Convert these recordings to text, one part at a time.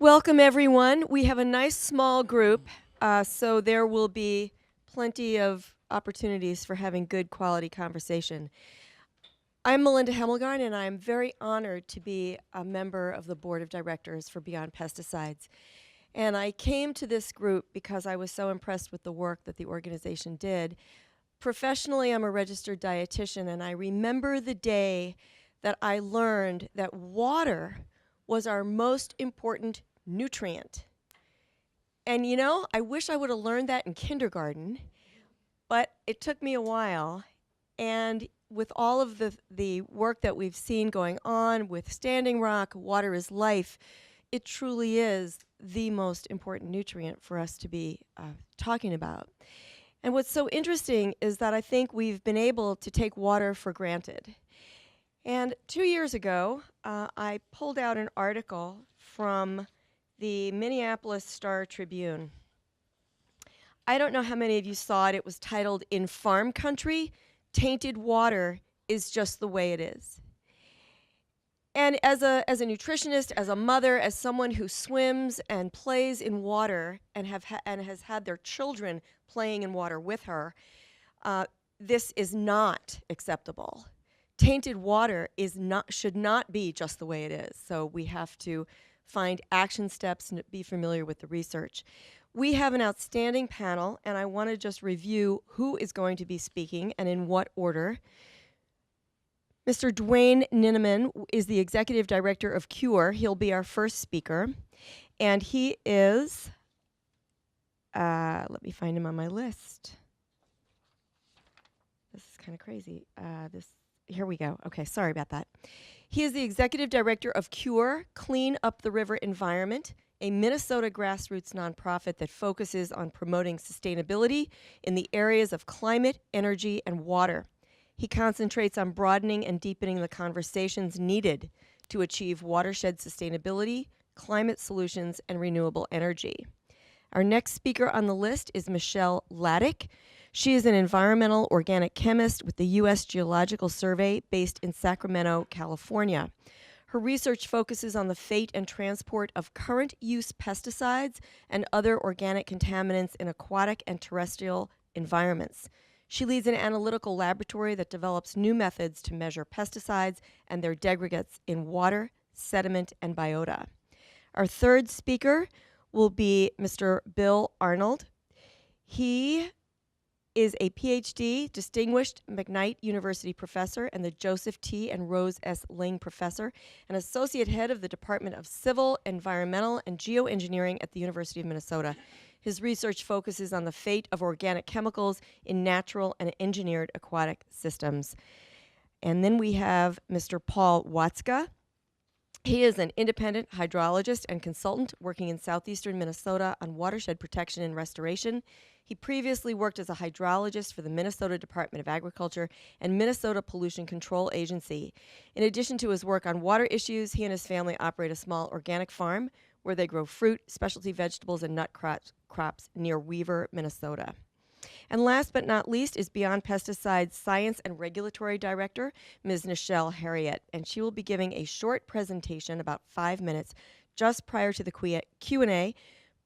Welcome, everyone. We have a nice small group, so there will be plenty of opportunities for having good quality conversation. I'm Melinda Memmelgarn, and I'm very honored to be a member of the board of directors for Beyond Pesticides. And I came to this group because I was so impressed with the work that the organization did. Professionally, I'm a registered dietitian, and I remember the day that I learned that water was our most important nutrient. And you know, I wish I would have learned that in kindergarten, but it took me a while. And with all of the work that we've seen going on with Standing Rock, water is life, it truly is the most important nutrient for us to be talking about. And what's so interesting is that I think we've been able to take water for granted. And 2 years ago, I pulled out an article from the Minneapolis Star-Tribune. I don't know how many of you saw it. It was titled, "In Farm Country, Tainted Water is Just the Way It Is." And as a nutritionist, as a mother, as someone who swims and plays in water and has had their children playing in water with her, this is not acceptable. Tainted water should not be just the way it is. So we have to find action steps and be familiar with the research. We have an outstanding panel, and I want to just review who is going to be speaking and in what order. Mr. Duane Ninneman is the Executive Director of CURE. He'll be our first speaker. And he is, let me find him on my list. This is kind of crazy. Here we go. Okay, sorry about that. He is the Executive Director of CURE, Clean Up the River Environment, a Minnesota grassroots nonprofit that focuses on promoting sustainability in the areas of climate, energy, and water. He concentrates on broadening and deepening the conversations needed to achieve watershed sustainability, climate solutions, and renewable energy. Our next speaker on the list is Nichelle Hladik. She is an environmental organic chemist with the U.S. Geological Survey based in Sacramento, California. Her research focuses on the fate and transport of current use pesticides and other organic contaminants in aquatic and terrestrial environments. She leads an analytical laboratory that develops new methods to measure pesticides and their degradates in water, sediment, and biota. Our third speaker will be Mr. Bill Arnold. He is a PhD, Distinguished McKnight University Professor and the Joseph T. and Rose S. Ling Professor, and Associate Head of the Department of Civil, Environmental, and Geoengineering at the University of Minnesota. His research focuses on the fate of organic chemicals in natural and engineered aquatic systems. And then we have Mr. Paul Wotzka. He is an independent hydrologist and consultant working in southeastern Minnesota on watershed protection and restoration. He previously worked as a hydrologist for the Minnesota Department of Agriculture and Minnesota Pollution Control Agency. In addition to his work on water issues, he and his family operate a small organic farm where they grow fruit, specialty vegetables, and nut crops near Weaver, Minnesota. And last but not least is Beyond Pesticides Science and Regulatory Director, Ms. Nichelle Harriott, and she will be giving a short presentation, about 5 minutes, just prior to the Q&A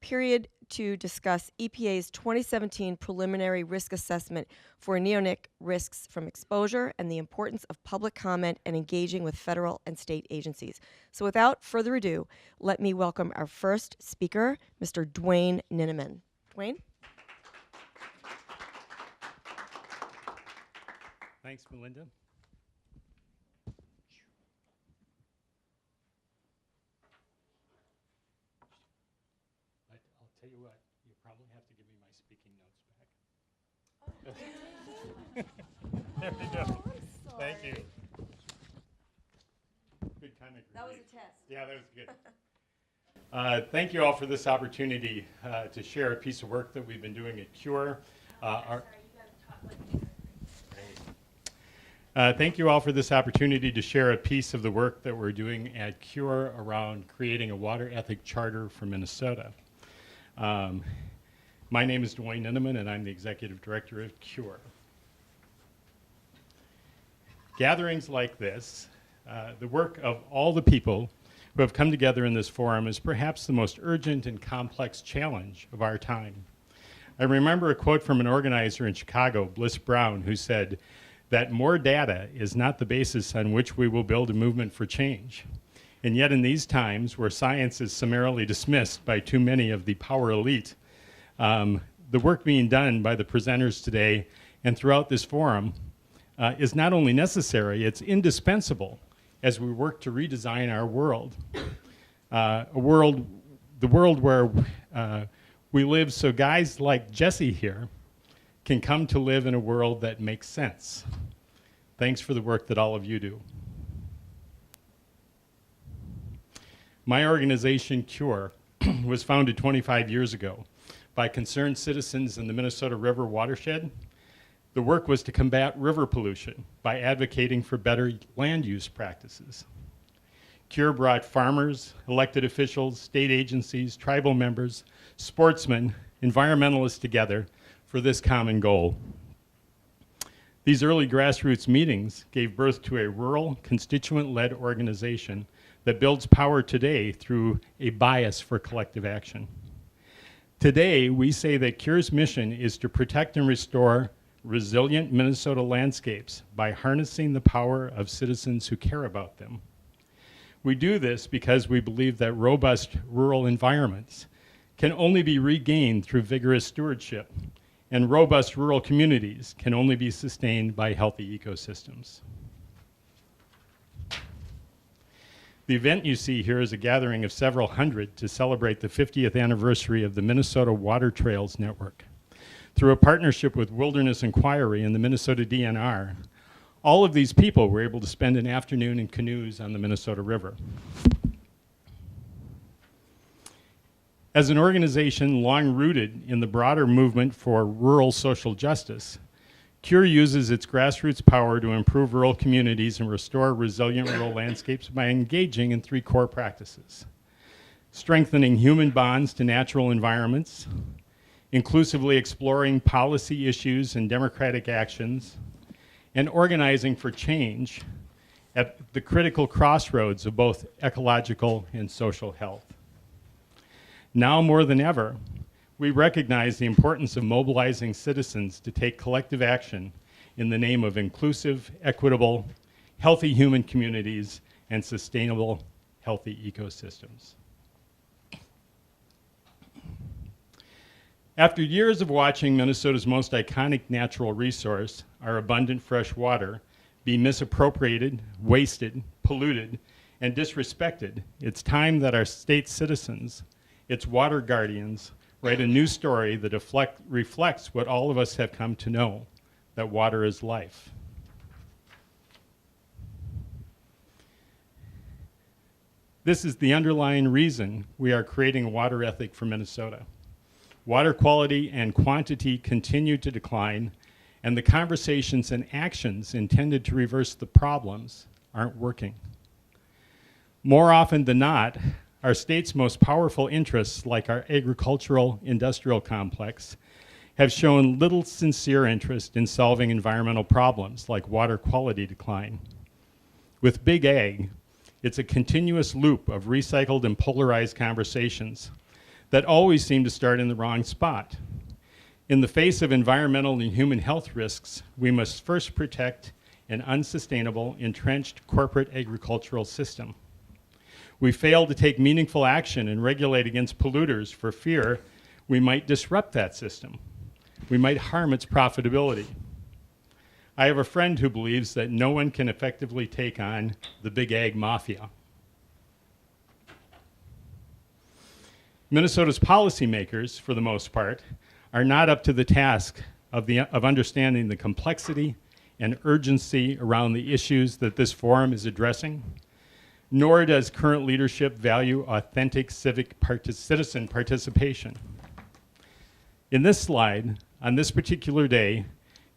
period to discuss EPA's 2017 preliminary risk assessment for neonic risks from exposure and the importance of public comment and engaging with federal and state agencies. So without further ado, let me welcome our first speaker, Mr. Duane Ninneman. Duane? Thanks, Melinda. I'll tell you what, you probably have to give me my speaking notes back. There we go. Oh, thank you. Good kind of that was a test. Yeah, that was good. Thank you all for this opportunity to share a piece of work that we've been doing at CURE. Thank you all for this opportunity to share a piece of the work that we're doing at CURE around creating a water ethic charter for Minnesota. My name is Duane Ninneman, and I'm the Executive Director of CURE. Gatherings like this, the work of all the people who have come together in this forum is perhaps the most urgent and complex challenge of our time. I remember a quote from an organizer in Chicago, Bliss Brown, who said that more data is not the basis on which we will build a movement for change. And yet in these times where science is summarily dismissed by too many of the power elite, the work being done by the presenters today and throughout this forum is not only necessary, it's indispensable as we work to redesign our world. The world where we live so guys like Jesse here can come to live in a world that makes sense. Thanks for the work that all of you do. My organization, CURE, was founded 25 years ago by concerned citizens in the Minnesota River watershed. The work was to combat river pollution by advocating for better land use practices. CURE brought farmers, elected officials, state agencies, tribal members, sportsmen, environmentalists together for this common goal. These early grassroots meetings gave birth to a rural, constituent-led organization that builds power today through a bias for collective action. Today, we say that CURE's mission is to protect and restore resilient Minnesota landscapes by harnessing the power of citizens who care about them. We do this because we believe that robust rural environments can only be regained through vigorous stewardship, and robust rural communities can only be sustained by healthy ecosystems. The event you see here is a gathering of several hundred to celebrate the 50th anniversary of the Minnesota Water Trails Network. Through a partnership with Wilderness Inquiry and the Minnesota DNR, all of these people were able to spend an afternoon in canoes on the Minnesota River. As an organization long rooted in the broader movement for rural social justice, CURE uses its grassroots power to improve rural communities and restore resilient rural landscapes by engaging in three core practices: strengthening human bonds to natural environments, inclusively exploring policy issues and democratic actions, and organizing for change at the critical crossroads of both ecological and social health. Now more than ever, we recognize the importance of mobilizing citizens to take collective action in the name of inclusive, equitable, healthy human communities and sustainable, healthy ecosystems. After years of watching Minnesota's most iconic natural resource, our abundant fresh water, be misappropriated, wasted, polluted, and disrespected, it's time that our state citizens, its water guardians, write a new story that reflects what all of us have come to know, that water is life. This is the underlying reason we are creating a water ethic for Minnesota. Water quality and quantity continue to decline, and the conversations and actions intended to reverse the problems aren't working. More often than not, our state's most powerful interests, like our agricultural industrial complex, have shown little sincere interest in solving environmental problems like water quality decline. With Big Ag, it's a continuous loop of recycled and polarized conversations that always seem to start in the wrong spot. In the face of environmental and human health risks, we must first protect an unsustainable, entrenched corporate agricultural system. We fail to take meaningful action and regulate against polluters for fear we might disrupt that system. We might harm its profitability. I have a friend who believes that no one can effectively take on the Big Ag mafia. Minnesota's policymakers, for the most part, are not up to the task of understanding the complexity and urgency around the issues that this forum is addressing, nor does current leadership value authentic citizen participation. In this slide, on this particular day,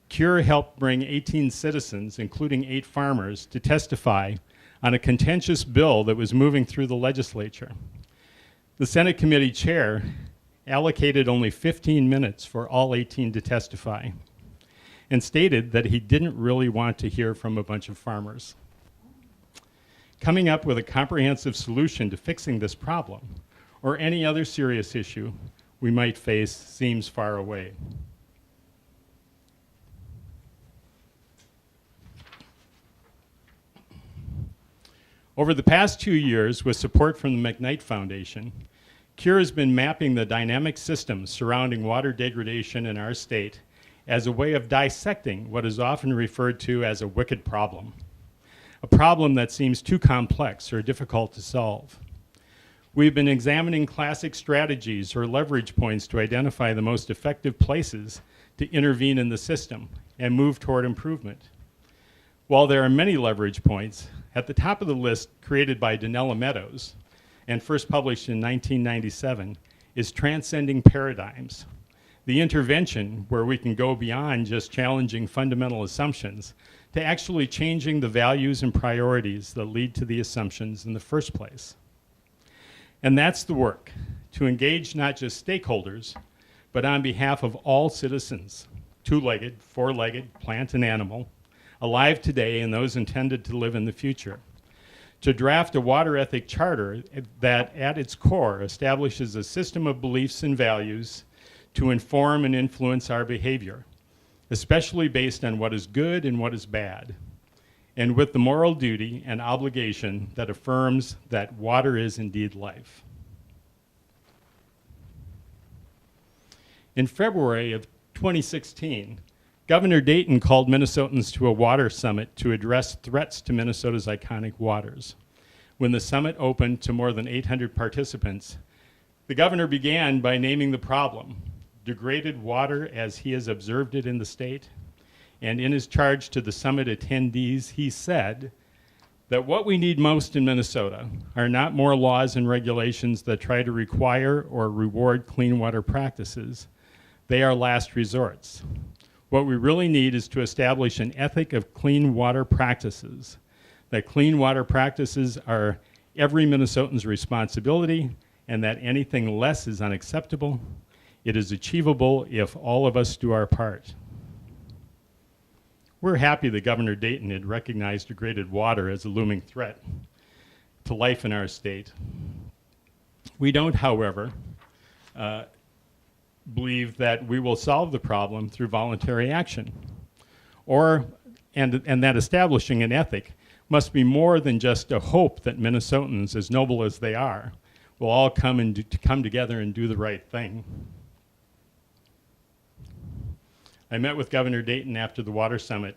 CURE helped bring 18 citizens, including 8 farmers, to testify on a contentious bill that was moving through the legislature. The Senate committee chair allocated only 15 minutes for all 18 to testify and stated that he didn't really want to hear from a bunch of farmers. Coming up with a comprehensive solution to fixing this problem or any other serious issue we might face seems far away. Over the past 2 years, with support from the McKnight Foundation, CURE has been mapping the dynamic systems surrounding water degradation in our state as a way of dissecting what is often referred to as a wicked problem, a problem that seems too complex or difficult to solve. We've been examining classic strategies or leverage points to identify the most effective places to intervene in the system and move toward improvement. While there are many leverage points, at the top of the list created by Donella Meadows and first published in 1997 is transcending paradigms, the intervention where we can go beyond just challenging fundamental assumptions to actually changing the values and priorities that lead to the assumptions in the first place. And that's the work, to engage not just stakeholders, but on behalf of all citizens, two-legged, four-legged, plant and animal, alive today and those intended to live in the future, to draft a water ethic charter that at its core establishes a system of beliefs and values to inform and influence our behavior, especially based on what is good and what is bad, and with the moral duty and obligation that affirms that water is indeed life. In February of 2016, Governor Dayton called Minnesotans to a water summit to address threats to Minnesota's iconic waters. When the summit opened to more than 800 participants, the governor began by naming the problem, degraded water as he has observed it in the state. And in his charge to the summit attendees, he said that what we need most in Minnesota are not more laws and regulations that try to require or reward clean water practices. They are last resorts. What we really need is to establish an ethic of clean water practices, that clean water practices are every Minnesotan's responsibility, and that anything less is unacceptable. It is achievable if all of us do our part. We're happy that Governor Dayton had recognized degraded water as a looming threat to life in our state. We don't, however, believe that we will solve the problem through voluntary action, and that establishing an ethic must be more than just a hope that Minnesotans, as noble as they are, will all come together and do the right thing. I met with Governor Dayton after the Water Summit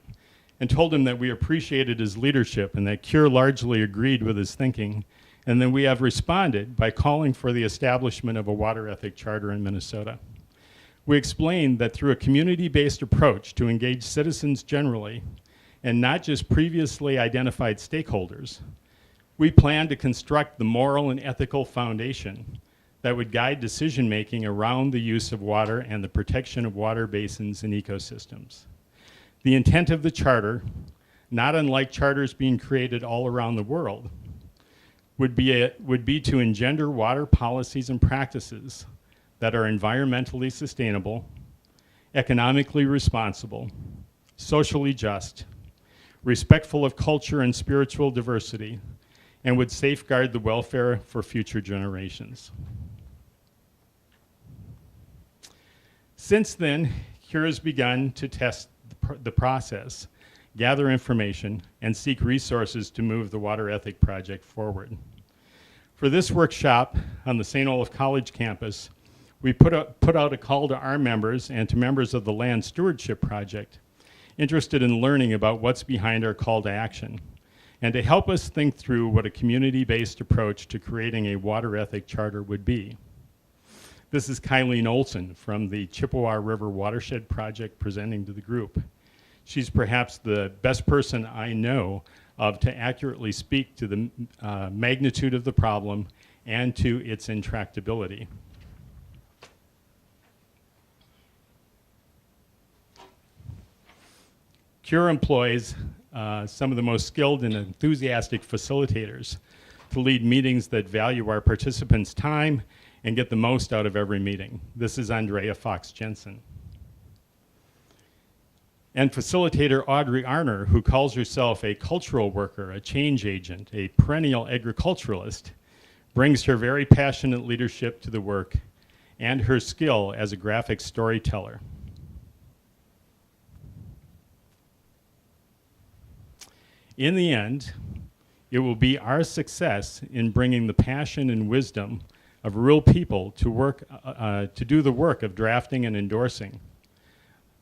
and told him that we appreciated his leadership and that CURE largely agreed with his thinking, and then we have responded by calling for the establishment of a water ethic charter in Minnesota. We explained that through a community-based approach to engage citizens generally, and not just previously identified stakeholders, we plan to construct the moral and ethical foundation that would guide decision-making around the use of water and the protection of water basins and ecosystems. The intent of the charter, not unlike charters being created all around the world, would be to engender water policies and practices that are environmentally sustainable, economically responsible, socially just, respectful of culture and spiritual diversity, and would safeguard the welfare for future generations. Since then, CURE has begun to test the process, gather information, and seek resources to move the Water Ethic Project forward. For this workshop on the St. Olaf College campus, we put out a call to our members and to members of the Land Stewardship Project interested in learning about what's behind our call to action, and to help us think through what a community-based approach to creating a water ethic charter would be. This is Kylene Olson from the Chippewa River Watershed Project presenting to the group. She's perhaps the best person I know of to accurately speak to the magnitude of the problem and to its intractability. CURE employs some of the most skilled and enthusiastic facilitators to lead meetings that value our participants' time and get the most out of every meeting. This is Andrea Fox Jensen. And facilitator Audrey Arner, who calls herself a cultural worker, a change agent, a perennial agriculturalist, brings her very passionate leadership to the work and her skill as a graphic storyteller. In the end, it will be our success in bringing the passion and wisdom of rural people to work, to do the work of drafting and endorsing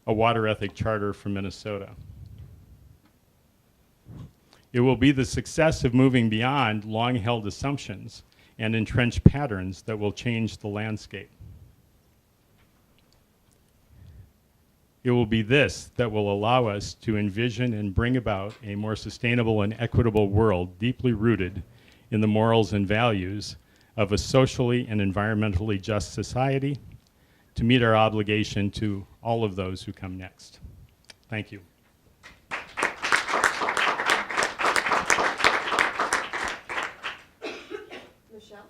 a water ethic charter for Minnesota. It will be the success of moving beyond long-held assumptions and entrenched patterns that will change the landscape. It will be this that will allow us to envision and bring about a more sustainable and equitable world deeply rooted in the morals and values of a socially and environmentally just society to meet our obligation to all of those who come next. Thank you. Nichelle?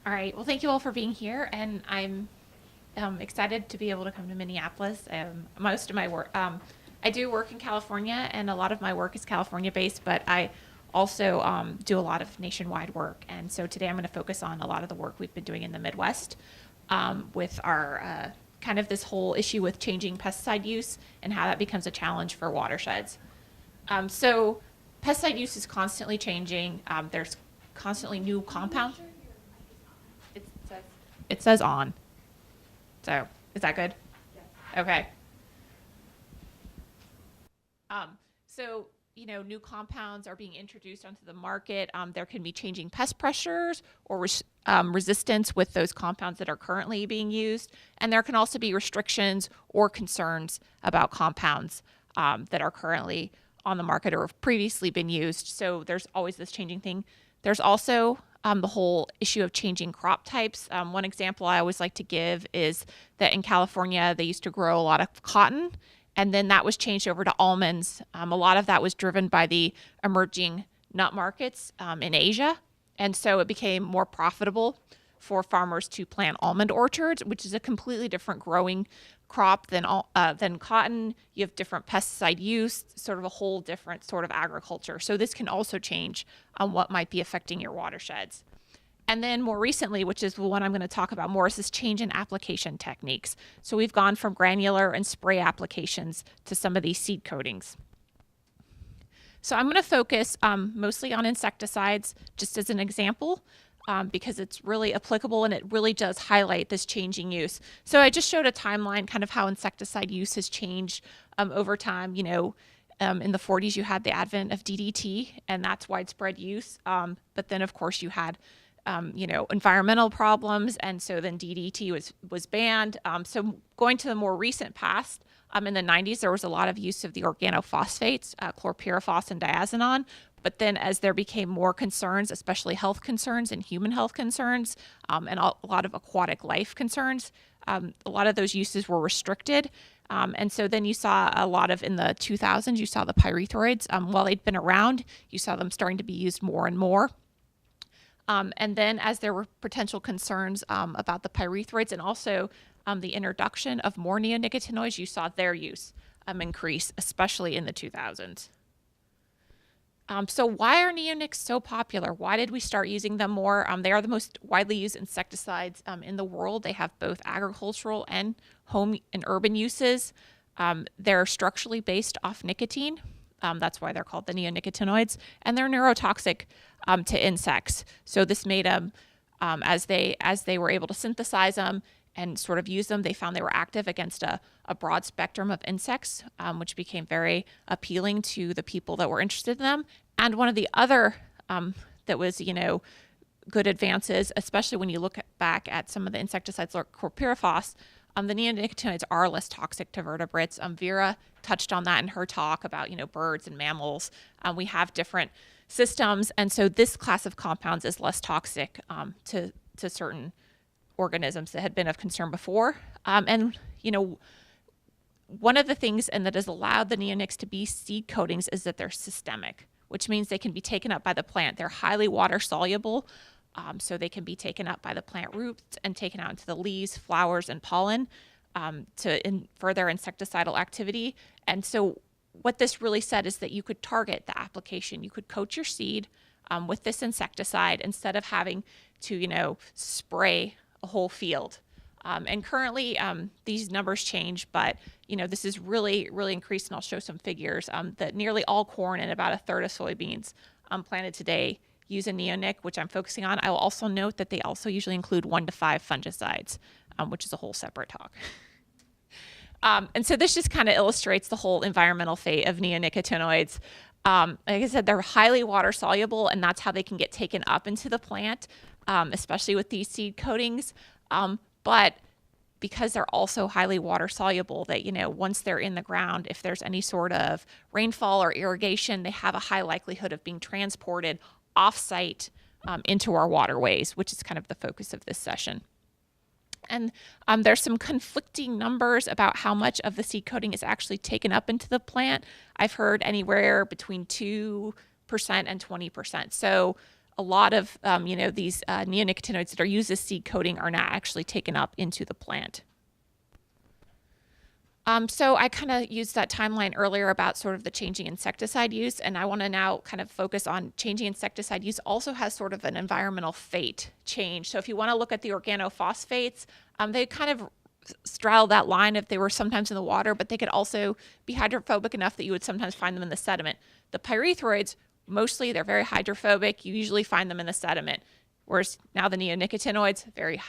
All right. Well, thank you all for being here, and I'm excited to be able to come to Minneapolis. Most of my work, I do work in California, and a lot of my work is California-based, but I also do a lot of nationwide work. And so today I'm going to focus on a lot of the work we've been doing in the Midwest with our kind of this whole issue with changing pesticide use and how that becomes a challenge for watersheds. So pesticide use is constantly changing. There's constantly new compounds. It says on. So is that good? Yes. Okay. So, you know, new compounds are being introduced onto the market. There can be changing pest pressures or resistance with those compounds that are currently being used. And there can also be restrictions or concerns about compounds that are currently on the market or have previously been used. So there's always this changing thing. There's also the whole issue of changing crop types. One example I always like to give is that in California, they used to grow a lot of cotton, and then that was changed over to almonds. A lot of that was driven by the emerging nut markets in Asia, and so it became more profitable for farmers to plant almond orchards, which is a completely different growing crop than cotton. You have different pesticide use, sort of a whole different sort of agriculture. So this can also change what might be affecting your watersheds. And then more recently, which is the one I'm going to talk about more, is this change in application techniques. So we've gone from granular and spray applications to some of these seed coatings. So I'm going to focus mostly on insecticides, just as an example. Because it's really applicable and it really does highlight this changing use. So I just showed a timeline kind of how insecticide use has changed over time. You know, in the 40s you had the advent of DDT and that's widespread use. But then of course you had, you know, environmental problems, and so then DDT was banned. So going to the more recent past, in the 90s there was a lot of use of the organophosphates, chlorpyrifos and diazinon. But then as there became more concerns, especially health concerns and human health concerns, and a lot of aquatic life concerns, a lot of those uses were restricted. And so then you saw a lot of, in the 2000s, you saw the pyrethroids. While they'd been around, you saw them starting to be used more and more. And then as there were potential concerns about the pyrethroids and also the introduction of more neonicotinoids, you saw their use increase, especially in the 2000s. So why are neonics so popular? Why did we start using them more? They are the most widely used insecticides in the world. They have both agricultural and home and urban uses. They're structurally based off nicotine. That's why they're called the neonicotinoids. And they're neurotoxic to insects. So this made them, as they were able to synthesize them and sort of use them, they found they were active against a broad spectrum of insects, which became very appealing to the people that were interested in them. And one of the other that was, you know, good advances, especially when you look back at some of the insecticides like chlorpyrifos, The neonicotinoids are less toxic to vertebrates. Vera touched on that in her talk about, birds and mammals. We have different systems, and so this class of compounds is less toxic to certain organisms that had been of concern before. One of the things and that has allowed the neonics to be seed coatings is that they're systemic, which means they can be taken up by the plant. They're highly water soluble, so they can be taken up by the plant roots and taken out into the leaves, flowers, and pollen to further insecticidal activity. And so what this really said is that you could target the application. You could coat your seed with this insecticide instead of having to, spray a whole field. And currently, these numbers change, but this is really, really increased, and I'll show some figures that nearly all corn and about a third of soybeans planted today use a neonic, which I'm focusing on. I will also note that they also usually include 1 to 5 fungicides, which is a whole separate talk. And so this just kind of illustrates the whole environmental fate of neonicotinoids. Like I said, they're highly water soluble, and that's how they can get taken up into the plant, especially with these seed coatings. But because they're also highly water soluble, that, once they're in the ground, if there's any sort of rainfall or irrigation, they have a high likelihood of being transported off-site into our waterways, which is kind of the focus of this session. And there's some conflicting numbers about how much of the seed coating is actually taken up into the plant. I've heard anywhere between 2% and 20%. So a lot of, these neonicotinoids that are used as seed coating are not actually taken up into the plant. So I kind of used that timeline earlier about sort of the changing insecticide use, and I want to now kind of focus on changing insecticide use also has sort of an environmental fate change. So if you want to look at the organophosphates, they kind of straddle that line if they were sometimes in the water, but they could also be hydrophobic enough that you would sometimes find them in the sediment. The pyrethroids, mostly they're very hydrophobic. You usually find them in the sediment, whereas now the neonicotinoids,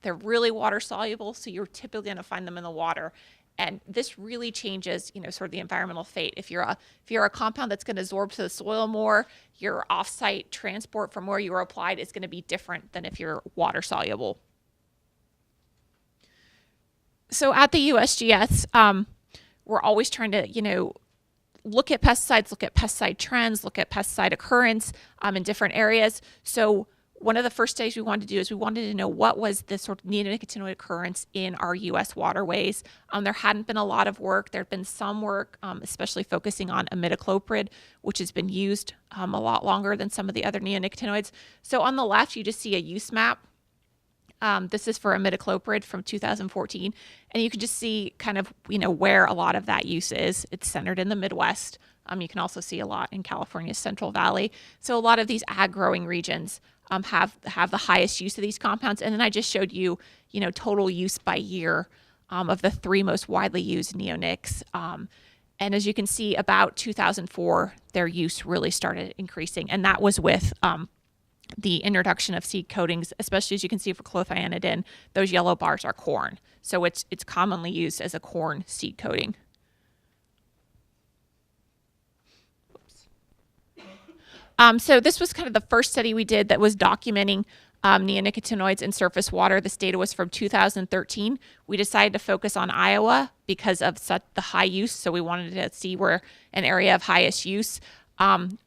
they're really water soluble, so you're typically going to find them in the water. And this really changes, sort of the environmental fate. If you're a compound that's going to absorb to the soil more, your off-site transport from where you were applied is going to be different than if you're water soluble. So at the USGS, we're always trying to, look at pesticides, look at pesticide trends, look at pesticide occurrence in different areas. So one of the first studies we wanted to do is we wanted to know what was the sort of neonicotinoid occurrence in our U.S. waterways. There hadn't been a lot of work. There had been some work, especially focusing on imidacloprid, which has been used a lot longer than some of the other neonicotinoids. So on the left, you just see a use map. This is for imidacloprid from 2014, and you can just see kind of, where a lot of that use is. It's centered in the Midwest. You can also see a lot in California's Central Valley. So a lot of these ag growing regions have the highest use of these compounds. And then I just showed you, total use by year of the 3 most widely used neonics. And as you can see, about 2004, their use really started increasing. And that was with the introduction of seed coatings, especially as you can see for clothianidin, those yellow bars are corn. So it's commonly used as a corn seed coating. So this was kind of the first study we did that was documenting neonicotinoids in surface water. This data was from 2013. We decided to focus on Iowa because of the high use. So we wanted to see where an area of highest use. And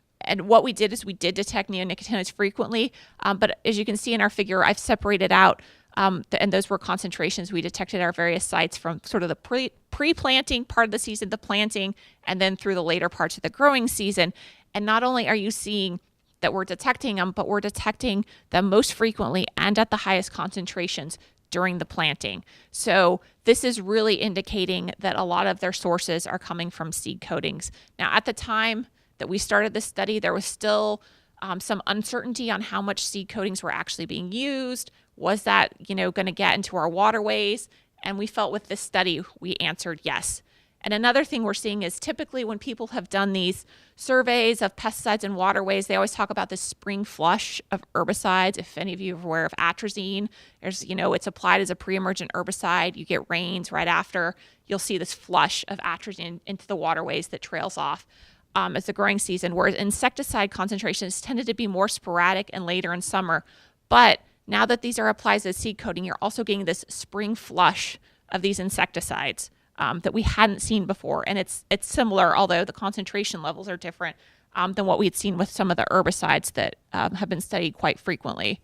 what we did is we did detect neonicotinoids frequently. But as you can see in our figure, I've separated out, and those were concentrations we detected at our various sites from sort of the pre-planting part of the season, the planting, and then through the later parts of the growing season. And not only are you seeing that we're detecting them, but we're detecting them most frequently and at the highest concentrations during the planting. So this is really indicating that a lot of their sources are coming from seed coatings. Now, at the time that we started this study, there was still some uncertainty on how much seed coatings were actually being used. Was that, going to get into our waterways? And we felt with this study, we answered yes. And another thing we're seeing is typically when people have done these surveys of pesticides in waterways, they always talk about this spring flush of herbicides. If any of you are aware of atrazine, there's, it's applied as a pre-emergent herbicide. You get rains right after. You'll see this flush of atrazine into the waterways that trails off as the growing season, whereas insecticide concentrations tended to be more sporadic and later in summer. But now that these are applied as seed coating, you're also getting this spring flush of these insecticides that we hadn't seen before. And it's similar, although the concentration levels are different than what we had seen with some of the herbicides that have been studied quite frequently.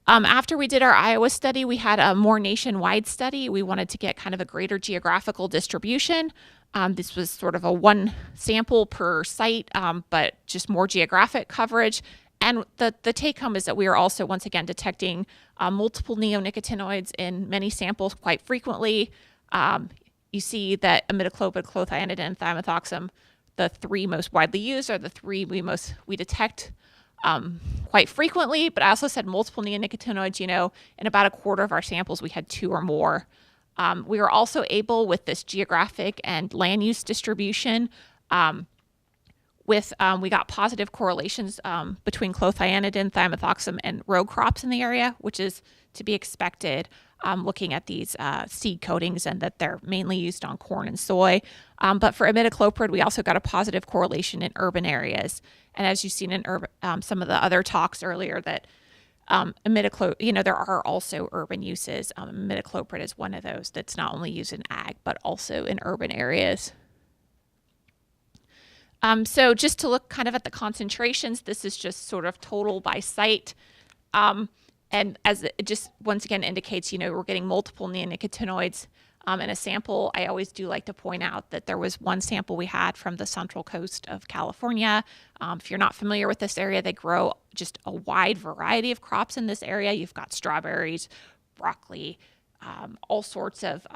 After we did our Iowa study, we had a more nationwide study. We wanted to get kind of a greater geographical distribution. This was sort of a one sample per site, but just more geographic coverage. And the take home is that we are also, once again, detecting multiple neonicotinoids in many samples quite frequently. You see that imidacloprid, clothianidin, and thiamethoxam, the three most widely used, are the three we detect quite frequently. But I also said multiple neonicotinoids, in about a quarter of our samples, we had two or more. We were also able, with this geographic and land use distribution, we got positive correlations between clothianidin, thiamethoxam, and row crops in the area, which is to be expected looking at these seed coatings and that they're mainly used on corn and soy. But for imidacloprid, we also got a positive correlation in urban areas. And as you've seen in some of the other talks earlier, that imidacloprid, there are also urban uses. Imidacloprid is one of those that's not only used in ag, but also in urban areas. So just to look kind of at the concentrations, this is just sort of total by site. And as it just once again indicates, we're getting multiple neonicotinoids in a sample. I always do like to point out that there was one sample we had from the central coast of California. If you're not familiar with this area, they grow just a wide variety of crops in this area. You've got strawberries, broccoli, all sorts of,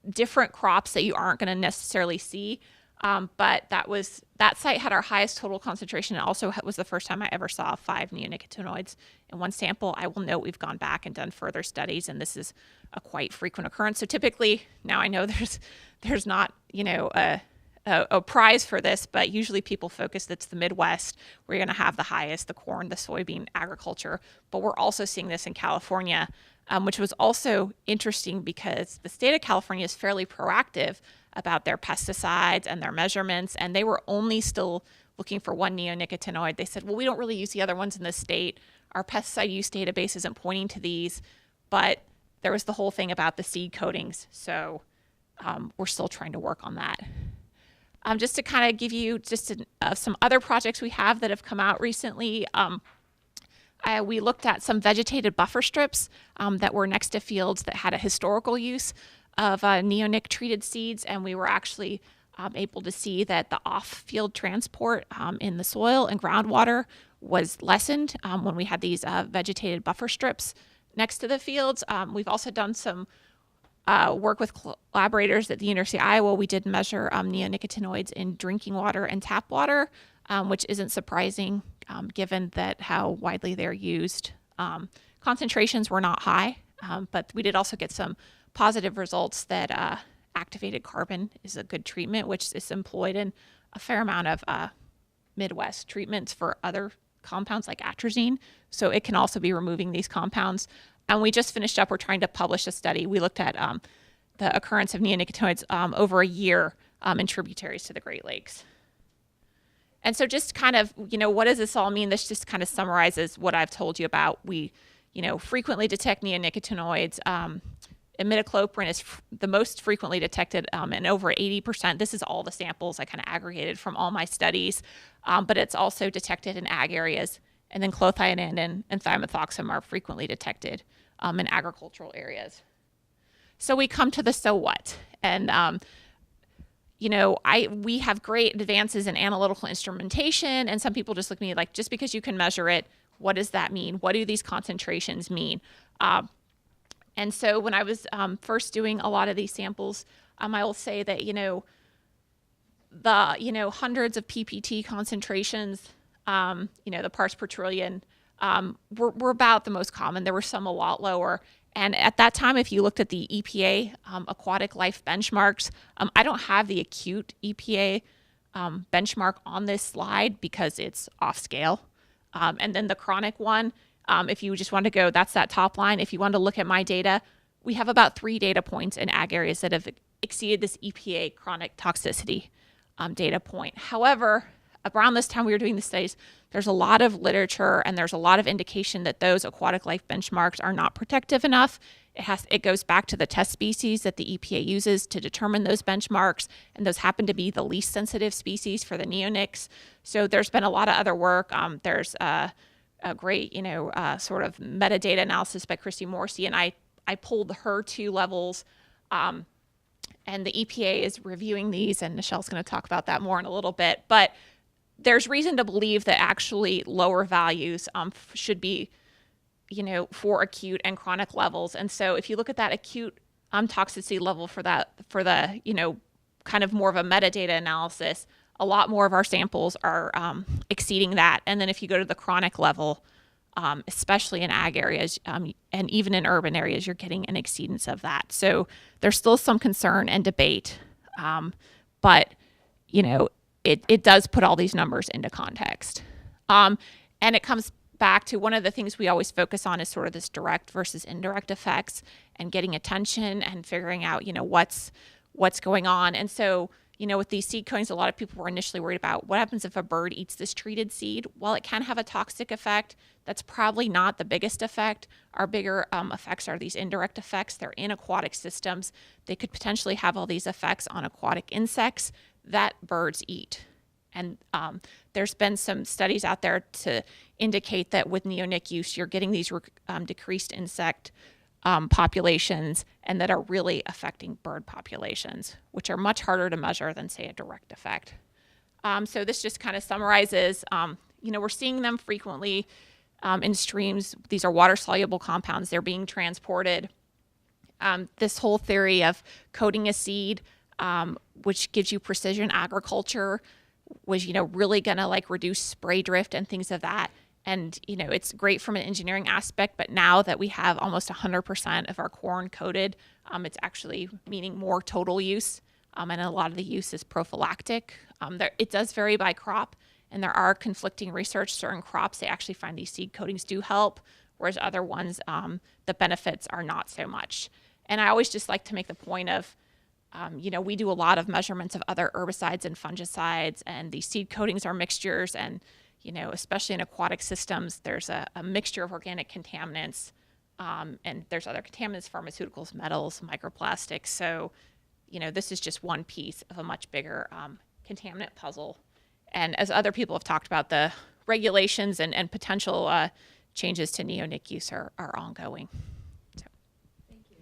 different crops that you aren't going to necessarily see. But that site had our highest total concentration. It also was the first time I ever saw 5 neonicotinoids in one sample. I will note we've gone back and done further studies, and this is a quite frequent occurrence. So typically, now I know there's not a prize for this, but usually people focus that's the Midwest. We're going to have the highest, the corn, the soybean agriculture. But we're also seeing this in California, which was also interesting because the state of California is fairly proactive about their pesticides and their measurements, and they were only still looking for one neonicotinoid. They said, well, we don't really use the other ones in this state. Our pesticide use database isn't pointing to these, but there was the whole thing about the seed coatings, so we're still trying to work on that. Just to kind of give you just some other projects we have that have come out recently, we looked at some vegetated buffer strips that were next to fields that had a historical use of neonic treated seeds, and we were actually able to see that the off-field transport in the soil and groundwater was lessened when we had these vegetated buffer strips next to the fields. We've also done some work with collaborators at the University of Iowa. We did measure neonicotinoids in drinking water and tap water, which isn't surprising given that how widely they're used. Concentrations were not high, but we did also get some positive results that activated carbon is a good treatment, which is employed in a fair amount of Midwest treatments for other compounds like atrazine. So it can also be removing these compounds. And we just finished up, we're trying to publish a study. We looked at the occurrence of neonicotinoids over a year in tributaries to the Great Lakes. And so just kind of, what does this all mean? This just kind of summarizes what I've told you about. We, frequently detect neonicotinoids. Imidacloprid is the most frequently detected in over 80%. This is all the samples I kind of aggregated from all my studies, but it's also detected in ag areas. And then clothianidin and thiamethoxam are frequently detected in agricultural areas. So we come to the so what. And, we have great advances in analytical instrumentation, and some people just look at me like, just because you can measure it, what does that mean? What do these concentrations mean? And so when I was first doing a lot of these samples, I will say that, the, hundreds of PPT concentrations, the parts per trillion were about the most common. There were some a lot lower. And at that time, if you looked at the EPA aquatic life benchmarks, I don't have the acute EPA benchmark on this slide because it's off scale. And then the chronic one, if you just want to go, that's that top line. If you want to look at my data, we have about 3 data points in ag areas that have exceeded this EPA chronic toxicity data point. However, around this time we were doing the studies, there's a lot of literature and there's a lot of indication that those aquatic life benchmarks are not protective enough It goes back to the test species that the EPA uses to determine those benchmarks, and those happen to be the least sensitive species for the neonics. So there's been a lot of other work. There's a great, sort of metadata analysis by Christy Morsey, and I pulled her 2 levels, and the EPA is reviewing these, and Nichelle's going to talk about that more in a little bit. But there's reason to believe that actually lower values should be, for acute and chronic levels. And so if you look at that acute toxicity level for the, kind of more of a metadata analysis, a lot more of our samples are exceeding that. And then if you go to the chronic level, especially in ag areas and even in urban areas, you're getting an exceedance of that. So there's still some concern and debate, but it does put all these numbers into context. And it comes back to one of the things we always focus on is sort of this direct versus indirect effects and getting attention and figuring out, what's going on. And so, with these seed coatings, a lot of people were initially worried about what happens if a bird eats this treated seed. While it can have a toxic effect, that's probably not the biggest effect. Our bigger effects are these indirect effects. They're in aquatic systems. They could potentially have all these effects on aquatic insects that birds eat. And there's been some studies out there to indicate that with neonic use, you're getting these decreased insect populations, and that are really affecting bird populations, which are much harder to measure than, say, a direct effect. So this just kind of summarizes, we're seeing them frequently in streams. These are water-soluble compounds. They're being transported. This whole theory of coating a seed, which gives you precision agriculture, was, really going to reduce spray drift and things of that. And, it's great from an engineering aspect, but now that we have almost 100% of our corn coated, it's actually meaning more total use. And a lot of the use is prophylactic. It does vary by crop, and there are conflicting research. Certain crops, they actually find these seed coatings do help, whereas other ones, the benefits are not so much. And I always just like to make the point of, we do a lot of measurements of other herbicides and fungicides, and these seed coatings are mixtures, and especially in aquatic systems, there's a mixture of organic contaminants, and there's other contaminants, pharmaceuticals, metals, microplastics. So, this is just one piece of a much bigger contaminant puzzle. And as other people have talked about, the regulations and potential changes to neonic use are ongoing. So. Thank you.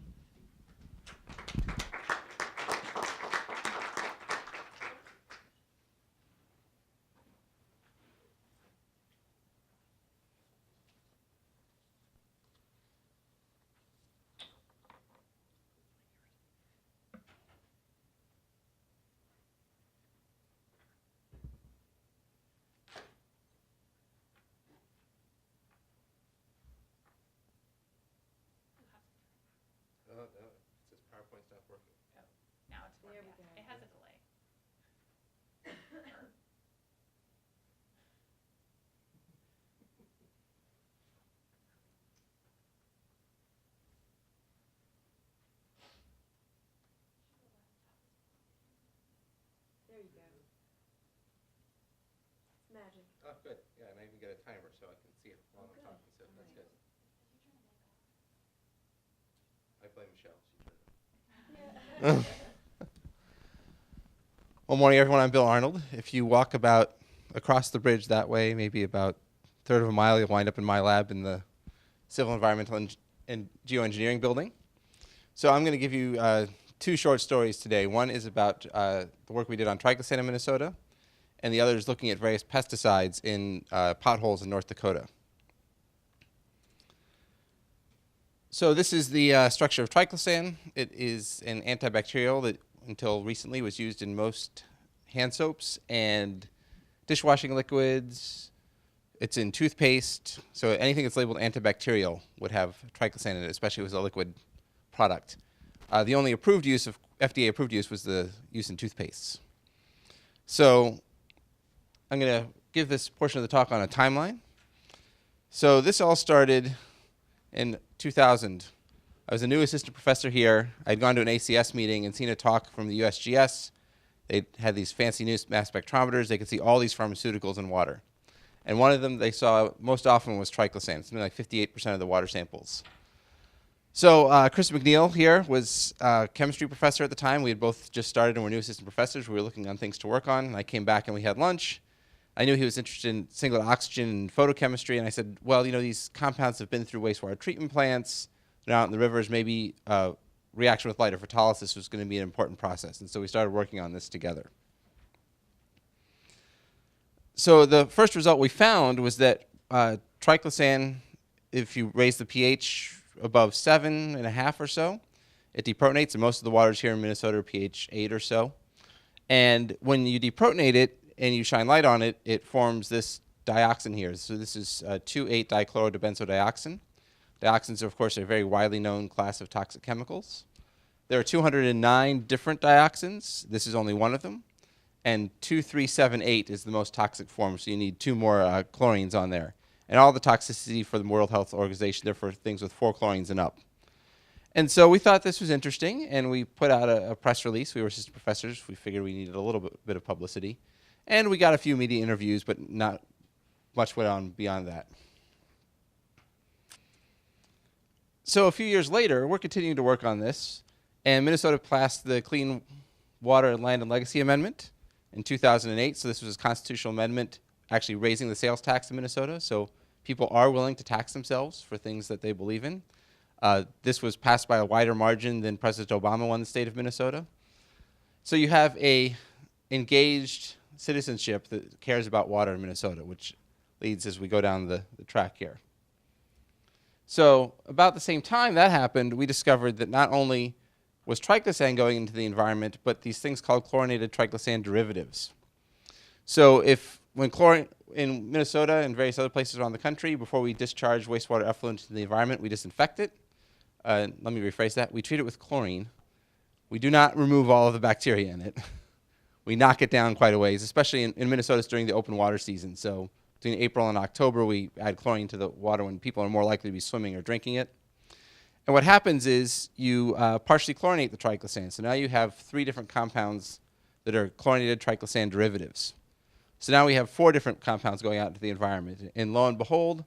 No, it says PowerPoint's not working. Now it's working. There we go. It has a delay. There you go. It's magic. Oh, good. Yeah, and I even get a timer so I can see it while I'm talking, so that's good. I blame Michelle. She turned it on. Well, morning, everyone. I'm Bill Arnold. If you walk about across the bridge that way, maybe about a third of a mile, you'll wind up in my lab in the Civil Environmental and Geoengineering building. So I'm going to give you 2 short stories today. One is about the work we did on triclosan in Minnesota, and the other is looking at various pesticides in potholes in North Dakota. So this is the structure of triclosan. It is an antibacterial that until recently was used in most hand soaps and dishwashing liquids. It's in toothpaste. So anything that's labeled antibacterial would have triclosan in it, especially if it was a liquid product. The only approved use of FDA approved use was the use in toothpastes. So I'm going to give this portion of the talk on a timeline. So this all started in 2000. I was a new assistant professor here. I'd gone to an ACS meeting and seen a talk from the USGS. They had these fancy new mass spectrometers. They could see all these pharmaceuticals in water. And one of them they saw most often was triclosan, something like 58% of the water samples. So Chris McNeil here was a chemistry professor at the time. We had both just started and were new assistant professors. We were looking on things to work on. And I came back and we had lunch. I knew he was interested in singlet oxygen and photochemistry. And I said, well, you know, these compounds have been through wastewater treatment plants. They're out in the rivers. Maybe reaction with light or photolysis was going to be an important process. And so we started working on this together. So the first result we found was that triclosan, if you raise the pH above 7.5 or so, it deprotonates, and most of the waters here in Minnesota are pH 8 or so. And when you deprotonate it and you shine light on it, it forms this dioxin here. So this is 2,8-dichlorodibenzodioxin. Dioxins, of course, are a very widely known class of toxic chemicals. There are 209 different dioxins. This is only one of them. And 2,378 is the most toxic form, so you need 2 more chlorines on there. And all the toxicity for the World Health Organization, they're for things with 4 chlorines and up. And so we thought this was interesting, and we put out a press release. We were assistant professors. We figured we needed a little bit of publicity. And we got a few media interviews, but not much went on beyond that. So a few years later, we're continuing to work on this, and Minnesota passed the Clean Water, Land, and Legacy Amendment in 2008. So this was a constitutional amendment actually raising the sales tax in Minnesota. So people are willing to tax themselves for things that they believe in. This was passed by a wider margin than President Obama won the state of Minnesota. So you have a engaged citizenship that cares about water in Minnesota, which leads as we go down the track here. So about the same time that happened, we discovered that not only was triclosan going into the environment, but these things called chlorinated triclosan derivatives. So when chlorine in Minnesota and various other places around the country, before we discharge wastewater effluent into the environment, we disinfect it. Let me rephrase that. We treat it with chlorine. We do not remove all of the bacteria in it. We knock it down quite a ways, especially in Minnesota it's during the open water season. So between April and October, we add chlorine to the water when people are more likely to be swimming or drinking it. And what happens is you partially chlorinate the triclosan. So now you have 3 different compounds that are chlorinated triclosan derivatives. So now we have 4 different compounds going out into the environment. And lo and behold,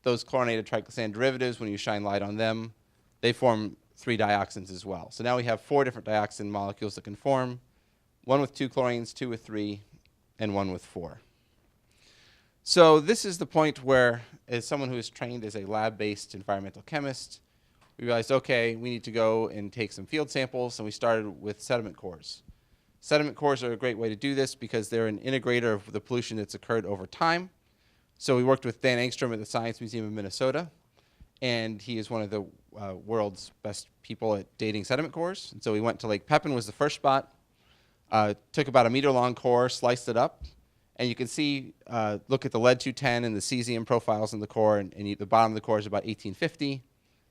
those chlorinated triclosan derivatives, when you shine light on them, they form 3 dioxins as well. So now we have 4 different dioxin molecules that can form, 1 with 2 chlorines, 2 with 3, and 1 with 4. So this is the point where, as someone who is trained as a lab-based environmental chemist, we realized, okay, we need to go and take some field samples, and we started with sediment cores. Sediment cores are a great way to do this because they're an integrator of the pollution that's occurred over time. So we worked with Dan Engstrom at the Science Museum of Minnesota, and he is one of the world's best people at dating sediment cores. And so we went to Lake Pepin was the first spot, took about a meter-long core, sliced it up, and you can see, look at the lead-210 and the cesium profiles in the core, and the bottom of the core is about 1850.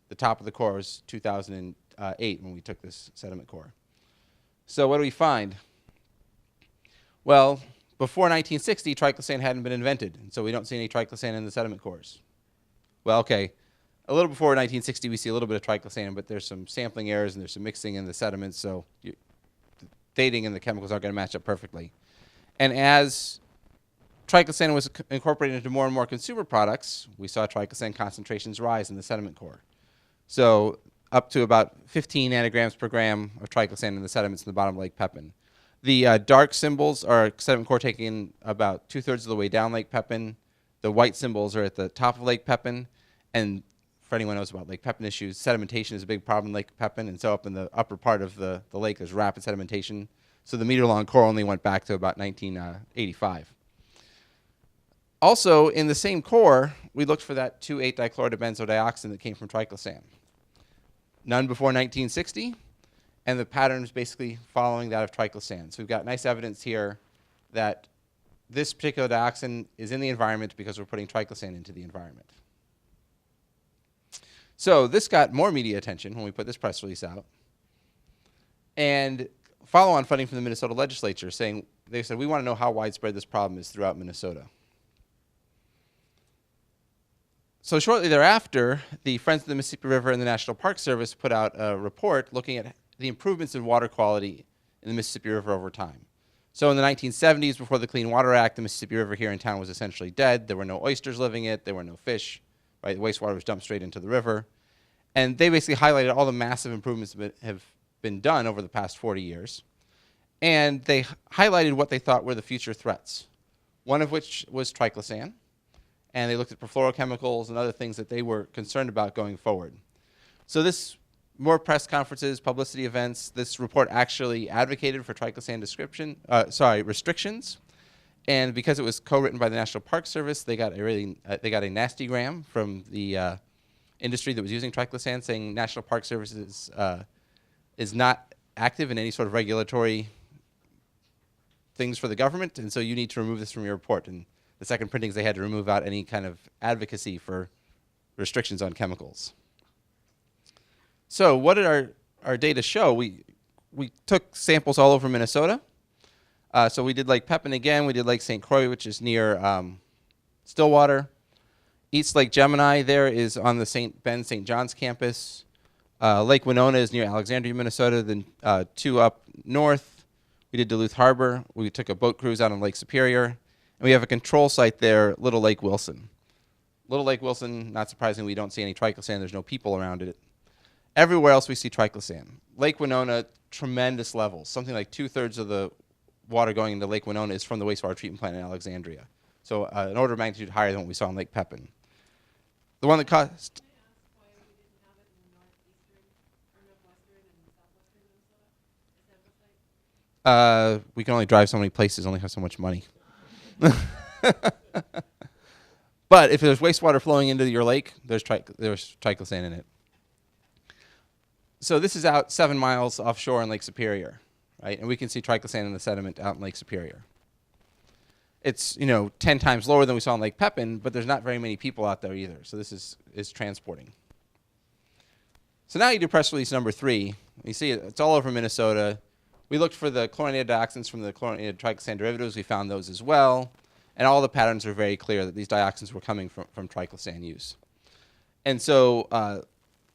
The top of the core was 2008 when we took this sediment core. So what do we find? Well, before 1960, triclosan hadn't been invented, and so we don't see any triclosan in the sediment cores. Well, okay, a little before 1960, we see a little bit of triclosan, but there's some sampling errors and there's some mixing in the sediments, so the dating and the chemicals aren't going to match up perfectly. And as triclosan was incorporated into more and more consumer products, we saw triclosan concentrations rise in the sediment core. So up to about 15 nanograms per gram of triclosan in the sediments in the bottom of Lake Pepin. The dark symbols are sediment core taking about 2/3 of the way down Lake Pepin. The white symbols are at the top of Lake Pepin. And for anyone who knows about Lake Pepin issues, sedimentation is a big problem in Lake Pepin. And so up in the upper part of the lake, there's rapid sedimentation. So the meter-long core only went back to about 1985. Also, in the same core, we looked for that 2,8-dichlorodibenzodioxin that came from triclosan. None before 1960, and the pattern is basically following that of triclosan. So we've got nice evidence here that this particular dioxin is in the environment because we're putting triclosan into the environment. So this got more media attention when we put this press release out. And follow-on funding from the Minnesota legislature saying, they said, we want to know how widespread this problem is throughout Minnesota. So shortly thereafter, the Friends of the Mississippi River and the National Park Service put out a report looking at the improvements in water quality in the Mississippi River over time. So in the 1970s, before the Clean Water Act, the Mississippi River here in town was essentially dead. There were no oysters living it. There were no fish. Right? The wastewater was dumped straight into the river. And they basically highlighted all the massive improvements that have been done over the past 40 years. And they highlighted what they thought were the future threats, one of which was triclosan. And they looked at perfluorochemicals and other things that they were concerned about going forward. So this, more press conferences, publicity events, this report actually advocated for triclosan restrictions. And because it was co-written by the National Park Service, they got a nasty gram from the industry that was using triclosan, saying National Park Service is not active in any sort of regulatory things for the government, and so you need to remove this from your report. And the second printings, they had to remove out any kind of advocacy for restrictions on chemicals. So what did our data show? We took samples all over Minnesota. So we did Lake Pepin again. We did Lake St. Croix, which is near Stillwater. East Lake Gemini there is on the St. John's campus. Lake Winona is near Alexandria, Minnesota. Then 2 up north. We did Duluth Harbor. We took a boat cruise out on Lake Superior. And we have a control site there, Little Lake Wilson. Little Lake Wilson, not surprisingly, we don't see any triclosan. There's no people around it. Everywhere else we see triclosan. Lake Winona, tremendous levels. Something like 2/3 of the water going into Lake Winona is from the wastewater treatment plant in Alexandria. So an order of magnitude higher than what we saw in Lake Pepin. The one that caused... we can only drive so many places, only have so much money. But if there's wastewater flowing into your lake, there's triclosan in it. So this is out 7 miles offshore in Lake Superior, right? And we can see triclosan in the sediment out in Lake Superior. It's 10 times lower than we saw in Lake Pepin, but there's not very many people out there either. So this is transporting. So now you do press release number 3. You see it's all over Minnesota. We looked for the chlorinated dioxins from the chlorinated triclosan derivatives. We found those as well. And all the patterns are very clear that these dioxins were coming from triclosan use. And so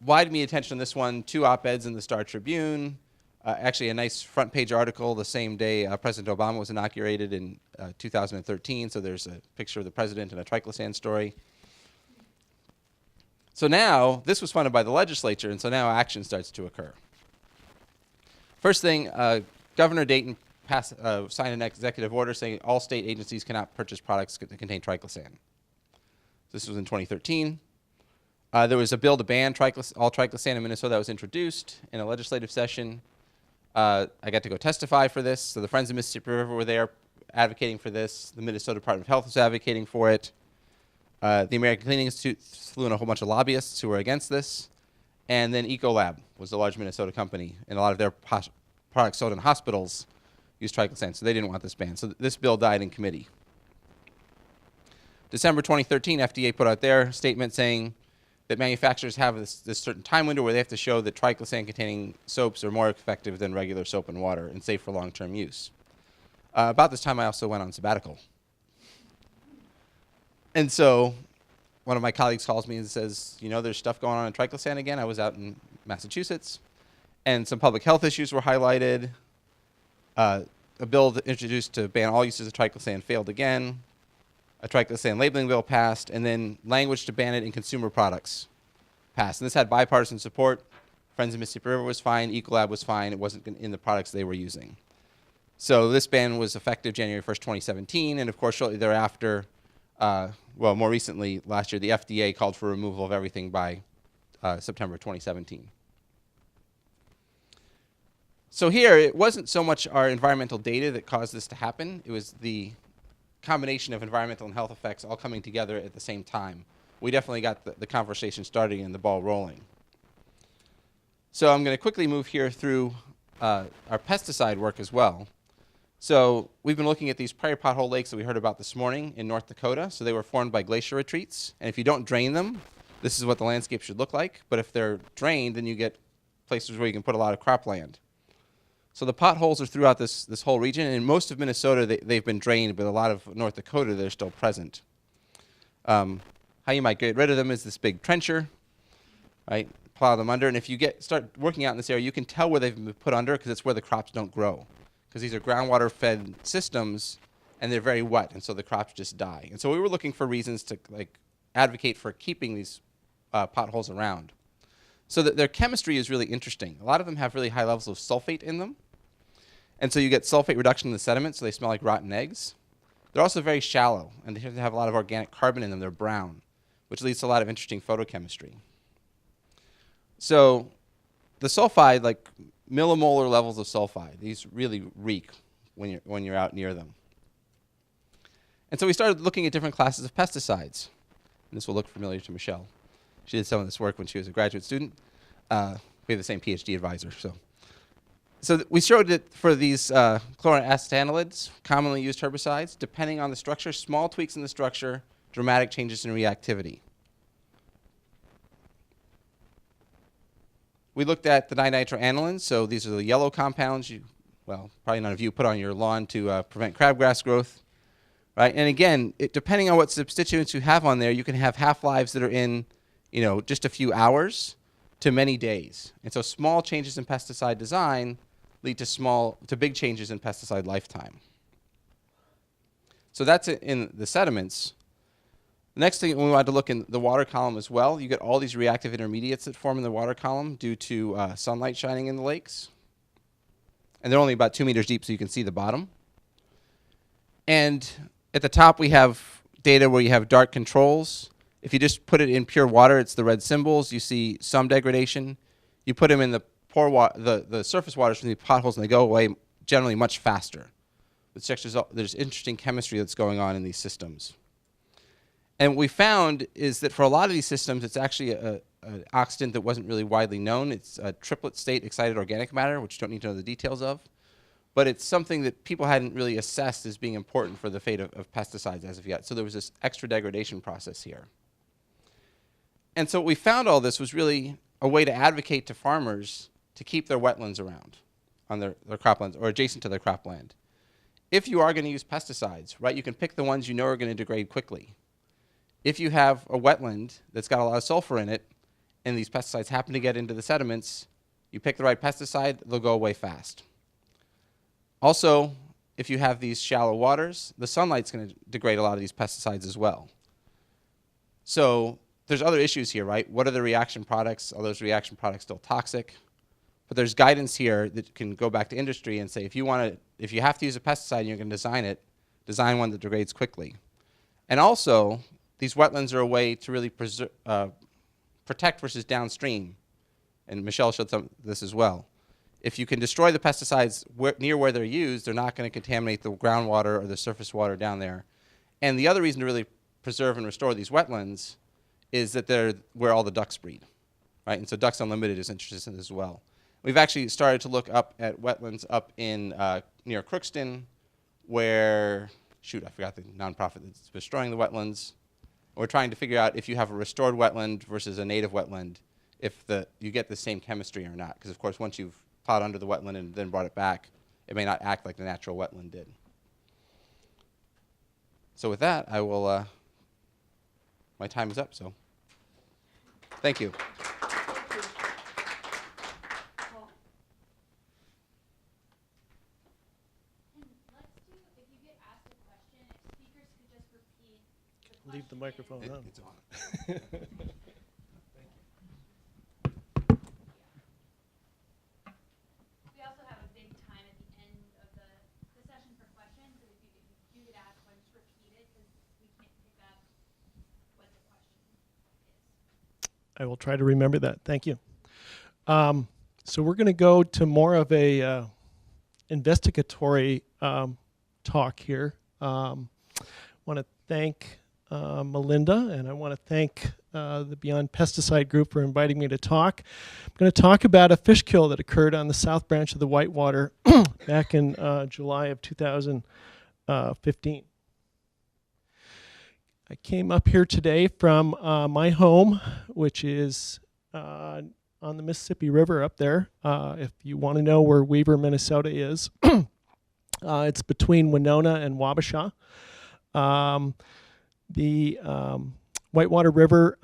wide media attention on this one, 2 op-eds in the Star Tribune. Actually, a nice front page article the same day President Obama was inaugurated in 2013. So there's a picture of the president and a triclosan story. So now, this was funded by the legislature, and so now action starts to occur. First thing, Governor Dayton signed an executive order saying all state agencies cannot purchase products that contain triclosan. This was in 2013. There was a bill to ban all triclosan in Minnesota that was introduced in a legislative session. I got to go testify for this. So the Friends of Mississippi River were there advocating for this. The Minnesota Department of Health was advocating for it. The American Cleaning Institute flew in a whole bunch of lobbyists who were against this. And then Ecolab was the large Minnesota company, and a lot of their products sold in hospitals use triclosan, so they didn't want this ban. So this bill died in committee. December 2013, FDA put out their statement saying that manufacturers have this certain time window where they have to show that triclosan-containing soaps are more effective than regular soap and water and safe for long-term use. About this time, I also went on sabbatical. And so one of my colleagues calls me and says, there's stuff going on in triclosan again. I was out in Massachusetts, and some public health issues were highlighted. A bill introduced to ban all uses of triclosan failed again. A triclosan labeling bill passed, and then language to ban it in consumer products passed. And this had bipartisan support. Friends of Mississippi River was fine. Ecolab was fine. It wasn't in the products they were using. So this ban was effective January 1st, 2017. And of course, shortly thereafter, more recently, last year, the FDA called for removal of everything by September 2017. So here, it wasn't so much our environmental data that caused this to happen. It was the combination of environmental and health effects all coming together at the same time. We definitely got the conversation starting and the ball rolling. So I'm going to quickly move here through our pesticide work as well. So we've been looking at these prairie pothole lakes that we heard about this morning in North Dakota. So they were formed by glacier retreats. And if you don't drain them, this is what the landscape should look like. But if they're drained, then you get places where you can put a lot of cropland. So the potholes are throughout this whole region. And in most of Minnesota, they've been drained, but a lot of North Dakota, they're still present. How you might get rid of them is this big trencher, right? Plow them under. And if you start working out in this area, you can tell where they've been put under because it's where the crops don't grow. Because these are groundwater-fed systems, and they're very wet, and so the crops just die. And so we were looking for reasons to advocate for keeping these potholes around. So that their chemistry is really interesting. A lot of them have really high levels of sulfate in them. And so you get sulfate reduction in the sediment, so they smell like rotten eggs. They're also very shallow, and they have a lot of organic carbon in them. They're brown, which leads to a lot of interesting photochemistry. So the sulfide, like millimolar levels of sulfide, these really reek when you're out near them. And so we started looking at different classes of pesticides. And this will look familiar to Michelle. She did some of this work when she was a graduate student. We have the same PhD advisor. So we showed that for these chloroacetanoids, commonly used herbicides, depending on the structure, small tweaks in the structure, dramatic changes in reactivity. We looked at the dinitroanilins. So these are the yellow compounds probably none of you put on your lawn to prevent crabgrass growth. Right? And again, depending on what substituents you have on there, you can have half-lives that are in just a few hours to many days. And so small changes in pesticide design lead to big changes in pesticide lifetime. So that's in the sediments. The next thing, we wanted to look in the water column as well. You get all these reactive intermediates that form in the water column due to sunlight shining in the lakes. And they're only about 2 meters deep, so you can see the bottom. And at the top, we have data where you have dark controls. If you just put it in pure water, it's the red symbols. You see some degradation. You put them in the the surface waters from the potholes, and they go away generally much faster. There's interesting chemistry that's going on in these systems. And what we found is that for a lot of these systems, it's actually an oxidant that wasn't really widely known. It's a triplet state excited organic matter, which you don't need to know the details of. But it's something that people hadn't really assessed as being important for the fate of pesticides as of yet. So there was this extra degradation process here. And so what we found all this was really a way to advocate to farmers to keep their wetlands around on their croplands or adjacent to their cropland. If you are going to use pesticides, right, you can pick the ones you know are going to degrade quickly. If you have a wetland that's got a lot of sulfur in it and these pesticides happen to get into the sediments, you pick the right pesticide, they'll go away fast. Also, if you have these shallow waters, the sunlight's going to degrade a lot of these pesticides as well. So there's other issues here, right? What are the reaction products? Are those reaction products still toxic? But there's guidance here that can go back to industry and say, if you have to use a pesticide and you're going to design it, design one that degrades quickly. And also, these wetlands are a way to really protect versus downstream. And Michelle showed some of this as well. If you can destroy the pesticides near where they're used, they're not going to contaminate the groundwater or the surface water down there. And the other reason to really preserve and restore these wetlands is that they're where all the ducks breed, right? And so Ducks Unlimited is interested in this as well. We've actually started to look up at wetlands up in near Crookston, where, I forgot the nonprofit that's destroying the wetlands. We're trying to figure out if you have a restored wetland versus a native wetland, if you get the same chemistry or not. Because of course, once you've plowed under the wetland and then brought it back, it may not act like the natural wetland did. So with that, I will, my time is up, so thank you. Leave the microphone on. It's on. We also have a big time at the end of the session for questions. So if you could ask one, just repeat it because we can't pick up what the question is. I will try to remember that. Thank you. So we're going to go to more of a investigatory talk here. I want to thank Melinda, and I want to thank the Beyond Pesticide Group for inviting me to talk. I'm going to talk about a fish kill that occurred on the south branch of the Whitewater back in July of 2015. I came up here today from my home, which is on the Mississippi River up there. If you want to know where Weaver, Minnesota is, it's between Winona and Wabasha. The Whitewater River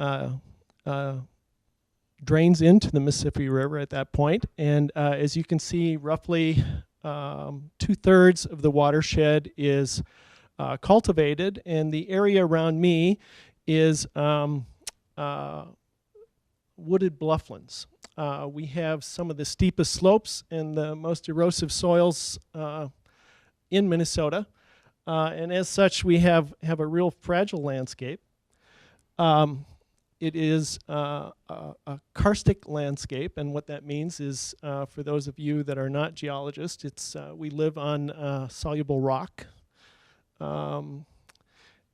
drains into the Mississippi River at that point, and as you can see, roughly 2/3 of the watershed is cultivated, and the area around me is wooded blufflands. We have some of the steepest slopes and the most erosive soils in Minnesota. And as such, we have a real fragile landscape. It is a karstic landscape, and what that means is, for those of you that are not geologists, it's we live on soluble rock.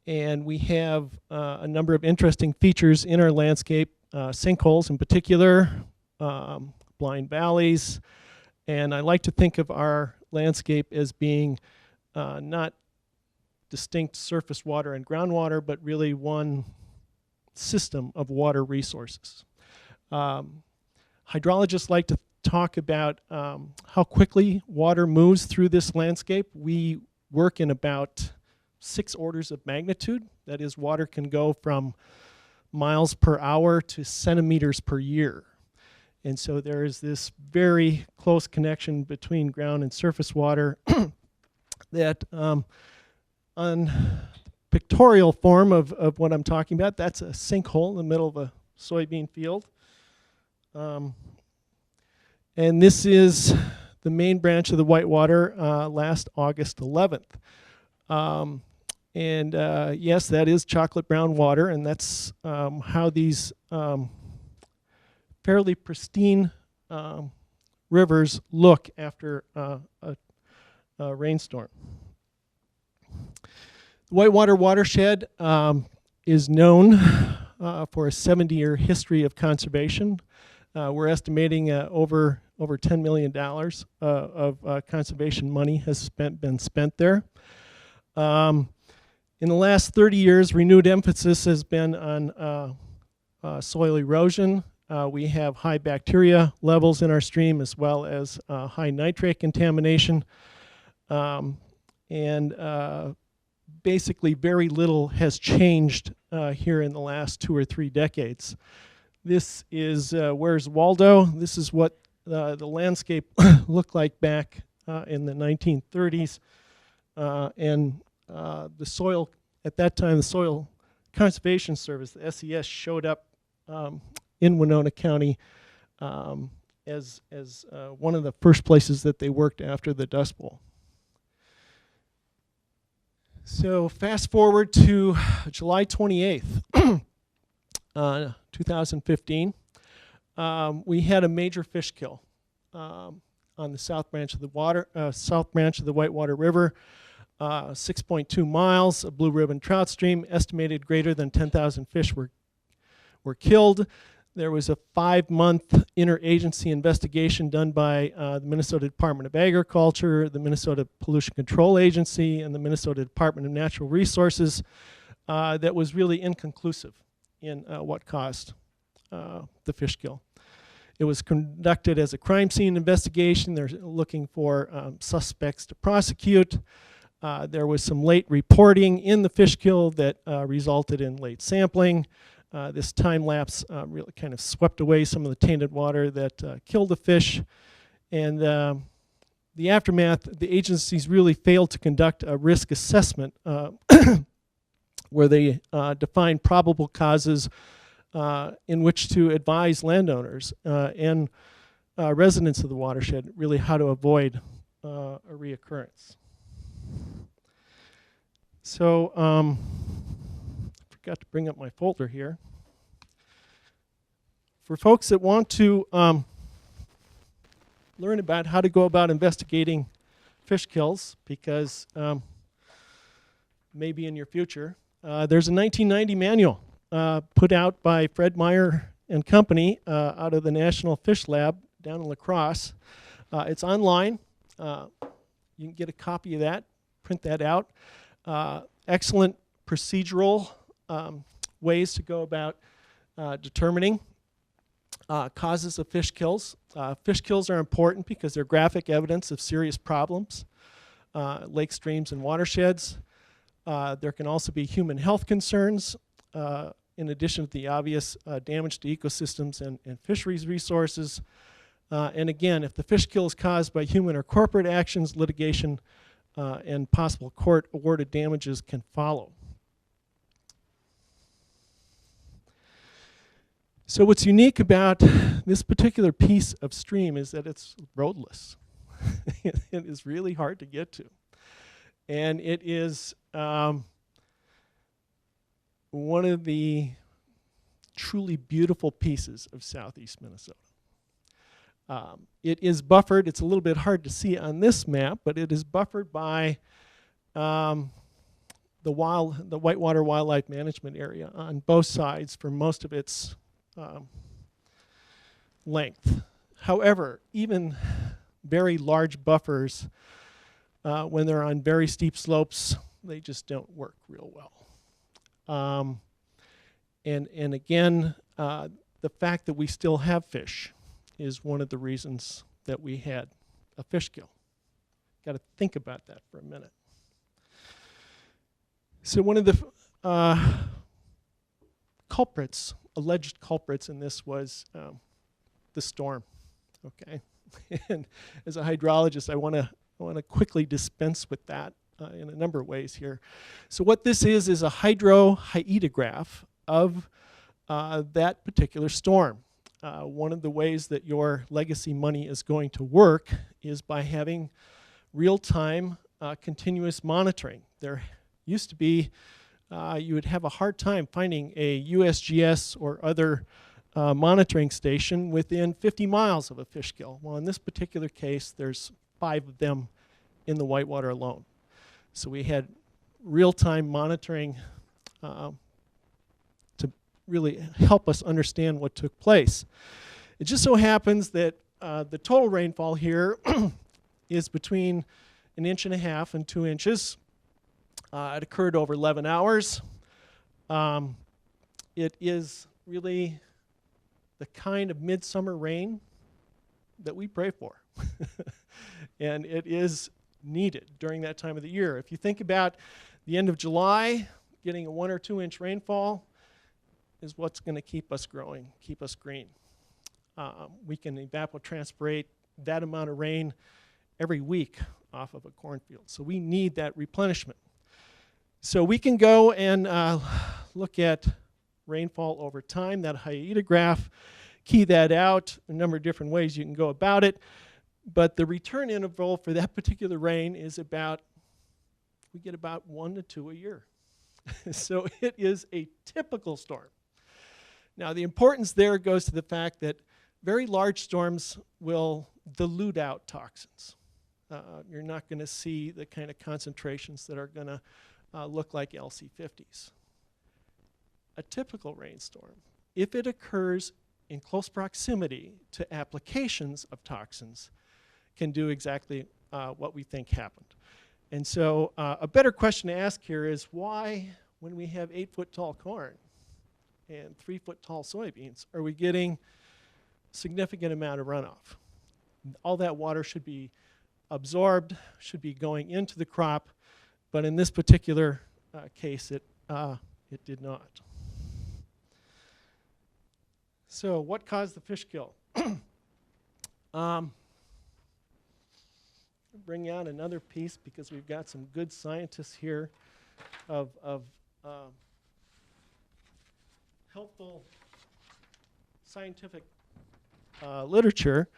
And we have a number of interesting features in our landscape, sinkholes in particular, blind valleys, and I like to think of our landscape as being not distinct surface water and groundwater, but really one system of water resources. Hydrologists like to talk about how quickly water moves through this landscape. We work in about 6 orders of magnitude. That is, water can go from miles per hour to centimeters per year. And so there is this very close connection between ground and surface water that on pictorial form of what I'm talking about, that's a sinkhole in the middle of a soybean field. And this is the main branch of the Whitewater last August 11th. Yes, that is chocolate brown water, and that's how these fairly pristine rivers look after a rainstorm. The Whitewater watershed is known for a 70-year history of conservation. We're estimating over $10 million of conservation money has been spent there. In the last 30 years, renewed emphasis has been on soil erosion. We have high bacteria levels in our stream, as well as high nitrate contamination. Basically very little has changed here in the last 2 or 3 decades. This is Where's Waldo? This is what the landscape looked like back in the 1930s. The soil, at that time, the Soil Conservation Service, the SES, showed up in Winona County as one of the first places that they worked after the Dust Bowl. So fast forward to July 28th, 2015. We had a major fish kill on the south branch of the Whitewater River. 6.2 miles, a blue ribbon trout stream. Estimated greater than 10,000 fish were killed. There was a 5-month interagency investigation done by the Minnesota Department of Agriculture, the Minnesota Pollution Control Agency, and the Minnesota Department of Natural Resources that was really inconclusive in what caused the fish kill. It was conducted as a crime scene investigation. They're looking for suspects to prosecute. There was some late reporting in the fish kill that resulted in late sampling. This time lapse really kind of swept away some of the tainted water that killed the fish. And the aftermath, the agencies really failed to conduct a risk assessment where they define probable causes in which to advise landowners and residents of the watershed really how to avoid a reoccurrence. So, forgot to bring up my folder here. For folks that want to learn about how to go about investigating fish kills, because maybe in your future, there's a 1990 manual put out by Fred Meyer and company out of the National Fish Lab down in La Crosse. It's online. You can get a copy of that, print that out. Excellent procedural ways to go about determining causes of fish kills. Fish kills are important because they're graphic evidence of serious problems, lake streams and watersheds. There can also be human health concerns, in addition to the obvious damage to ecosystems and fisheries resources. And again, if the fish kill is caused by human or corporate actions, litigation and possible court-awarded damages can follow. So what's unique about this particular piece of stream is that it's roadless. It is really hard to get to. And it is one of the truly beautiful pieces of southeast Minnesota. It is buffered. It's a little bit hard to see on this map, but it is buffered by the Whitewater Wildlife Management Area on both sides for most of its length. However, even very large buffers, when they're on very steep slopes, they just don't work real well. And again, the fact that we still have fish is one of the reasons that we had a fish kill. Got to think about that for a minute. So one of the culprits, alleged culprits in this was the storm. Okay, and as a hydrologist, I want to quickly dispense with that in a number of ways here. So what this is a hydrohyetograph of that particular storm. One of the ways that your legacy money is going to work is by having real-time continuous monitoring. There used to be, you would have a hard time finding a USGS or other monitoring station within 50 miles of a fish kill. Well, in this particular case, there's 5 of them in the Whitewater alone. So we had real-time monitoring to really help us understand what took place. It just so happens that the total rainfall here is between 1.5 inches and 2 inches. It occurred over 11 hours. It is really the kind of midsummer rain that we pray for. And it is needed during that time of the year. If you think about the end of July, getting a 1 or 2 inch rainfall is what's going to keep us growing, keep us green. We can evapotranspirate that amount of rain every week off of a cornfield. So we need that replenishment. So we can go and look at rainfall over time, that hyetograph, key that out, a number of different ways you can go about it. But the return interval for that particular rain is we get about 1 to 2 a year. So it is a typical storm. Now the importance there goes to the fact that very large storms will dilute out toxins. You're not going to see the kind of concentrations that are going to look like LC50s. A typical rainstorm, if it occurs in close proximity to applications of toxins, can do exactly what we think happened. And so a better question to ask here is why, when we have 8-foot tall corn and 3-foot tall soybeans, are we getting significant amount of runoff? All that water should be absorbed, should be going into the crop, but in this particular case, it did not. So what caused the fish kill? Bring out another piece because we've got some good scientists here of helpful scientific literature.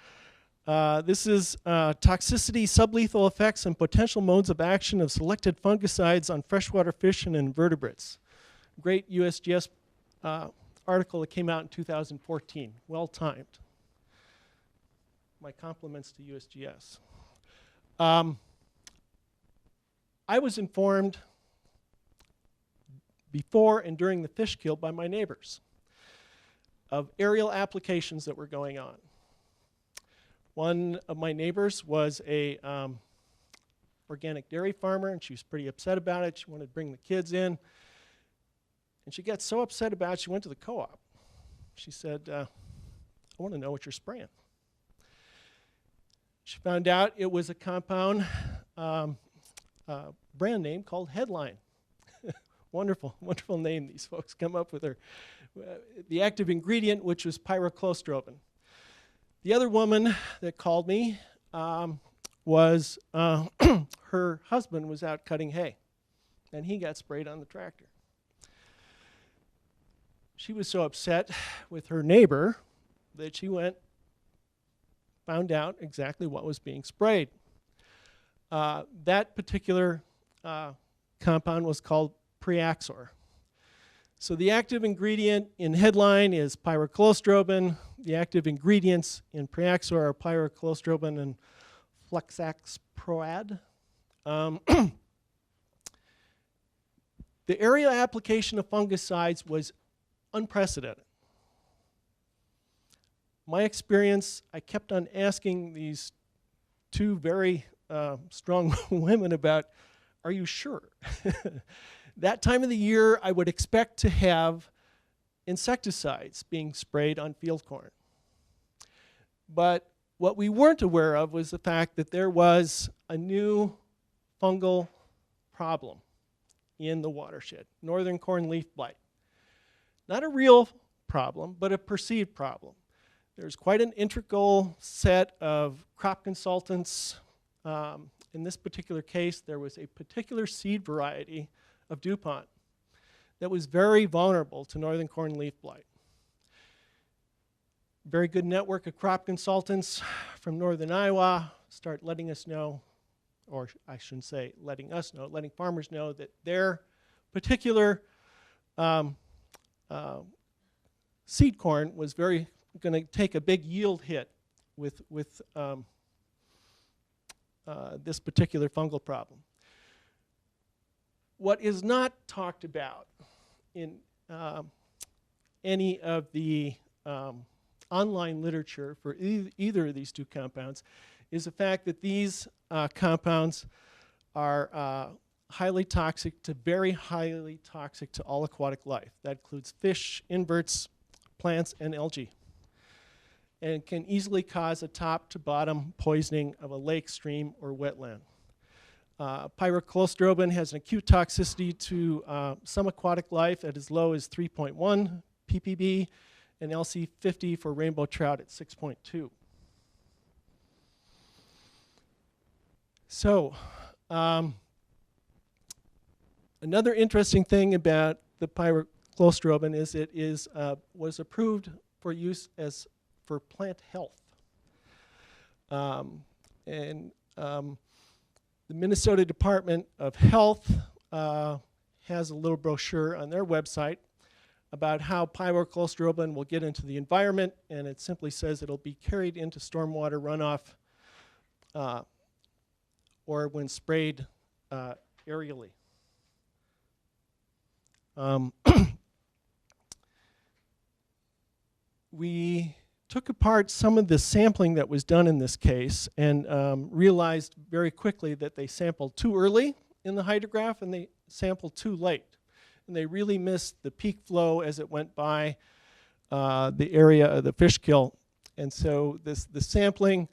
This is toxicity, sublethal effects, and potential modes of action of selected fungicides on freshwater fish and invertebrates. Great USGS article that came out in 2014, well timed. My compliments to USGS. I was informed before and during the fish kill by my neighbors of aerial applications that were going on. One of my neighbors was a organic dairy farmer, and she was pretty upset about it. She wanted to bring the kids in. And she got so upset about it, she went to the co-op. She said, I want to know what you're spraying. She found out it was a compound brand name called Headline. Wonderful, wonderful name these folks come up with. The active ingredient, which was pyroclostrobin. The other woman that called me was her husband was out cutting hay, and he got sprayed on the tractor. she was so upset with her neighbor that she found out exactly what was being sprayed. That particular compound was called Preaxor. So the active ingredient in headline is pyraclostrobin. The active ingredients in Preaxor are pyraclostrobin and fluxaxproad. The area application of fungicides was unprecedented. My experience, I kept on asking these two very strong women about, are you sure? That time of the year, I would expect to have insecticides being sprayed on field corn. But what we weren't aware of was the fact that there was a new fungal problem in the watershed, northern corn leaf blight. Not a real problem, but a perceived problem. There's quite an integral set of crop consultants. In this particular case, there was a particular seed variety of DuPont that was very vulnerable to northern corn leaf blight. Very good network of crop consultants from northern Iowa start letting us know, or I shouldn't say letting us know, letting farmers know that their particular seed corn was going to take a big yield hit with this particular fungal problem. What is not talked about in any of the online literature for either of these two compounds is the fact that these compounds are highly toxic to very highly toxic to all aquatic life. That includes fish, inverts, plants, and algae, and can easily cause a top to bottom poisoning of a lake, stream, or wetland. Pyraclostrobin has an acute toxicity to some aquatic life at as low as 3.1 ppb, and LC50 for rainbow trout at 6.2. So, another interesting thing about the pyraclostrobin is it was approved for use for plant health. The Minnesota Department of Health has a little brochure on their website about how pyraclostrobin will get into the environment, and it simply says it'll be carried into stormwater runoff or when sprayed aerially. We took apart some of the sampling that was done in this case and realized very quickly that they sampled too early in the hydrograph and they sampled too late. And they really missed the peak flow as it went by the area of the fish kill. And so the sampling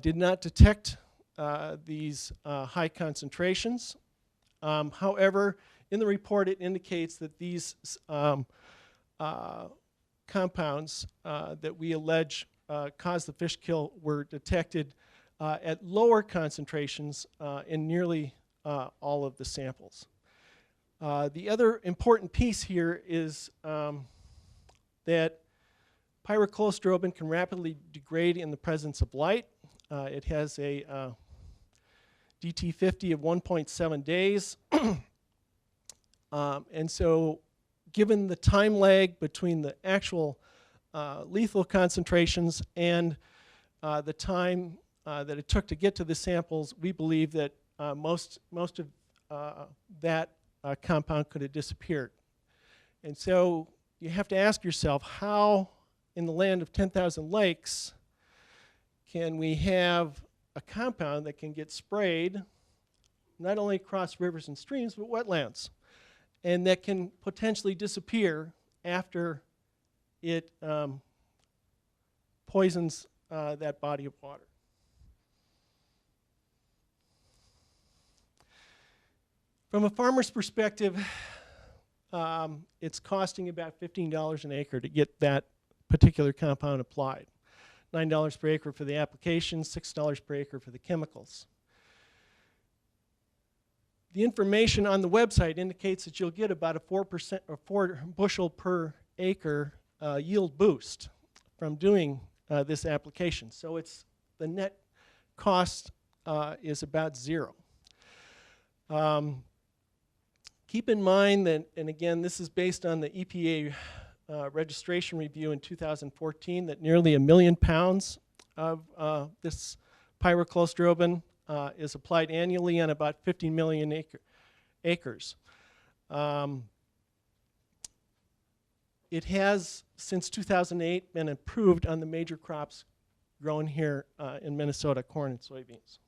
did not detect these high concentrations. However, in the report it indicates that these compounds that we allege caused the fish kill were detected at lower concentrations in nearly all of the samples. The other important piece here is that pyraclostrobin can rapidly degrade in the presence of light. It has a DT50 of 1.7 days. And so given the time lag between the actual lethal concentrations and the time that it took to get to the samples, we believe that most of that compound could have disappeared. And so you have to ask yourself, how in the land of 10,000 lakes can we have a compound that can get sprayed not only across rivers and streams, but wetlands, and that can potentially disappear after it poisons that body of water? From a farmer's perspective, it's costing about $15 an acre to get that particular compound applied. $9 per acre for the application, $6 per acre for the chemicals. The information on the website indicates that you'll get about a 4% or 4 bushel per acre yield boost from doing this application. So it's the net cost is about zero. Keep in mind that, and again, this is based on the EPA registration review in 2014, that nearly 1 million pounds of this pyroclostrobin is applied annually on about 50 million acres. It has, since 2008, been approved on the major crops grown here in Minnesota, corn and soybeans.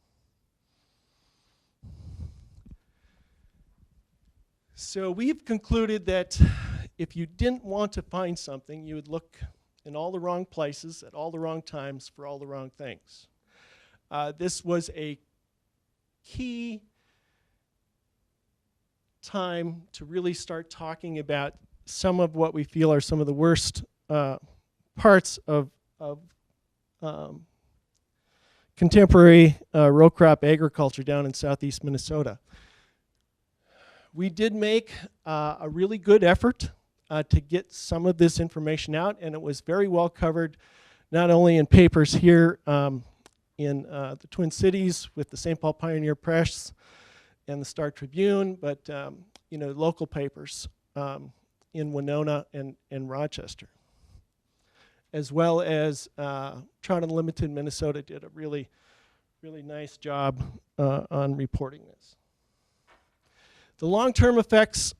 So we've concluded that if you didn't want to find something, you would look in all the wrong places at all the wrong times for all the wrong things. This was a key time to really start talking about some of what we feel are some of the worst parts of contemporary row crop agriculture down in southeast Minnesota. We did make a really good effort to get some of this information out, and it was very well covered, not only in papers here in the Twin Cities with the St. Paul Pioneer Press and the Star Tribune, but local papers in Winona and Rochester, as well as Trout Unlimited Minnesota did a really, really nice job on reporting this. The long-term effects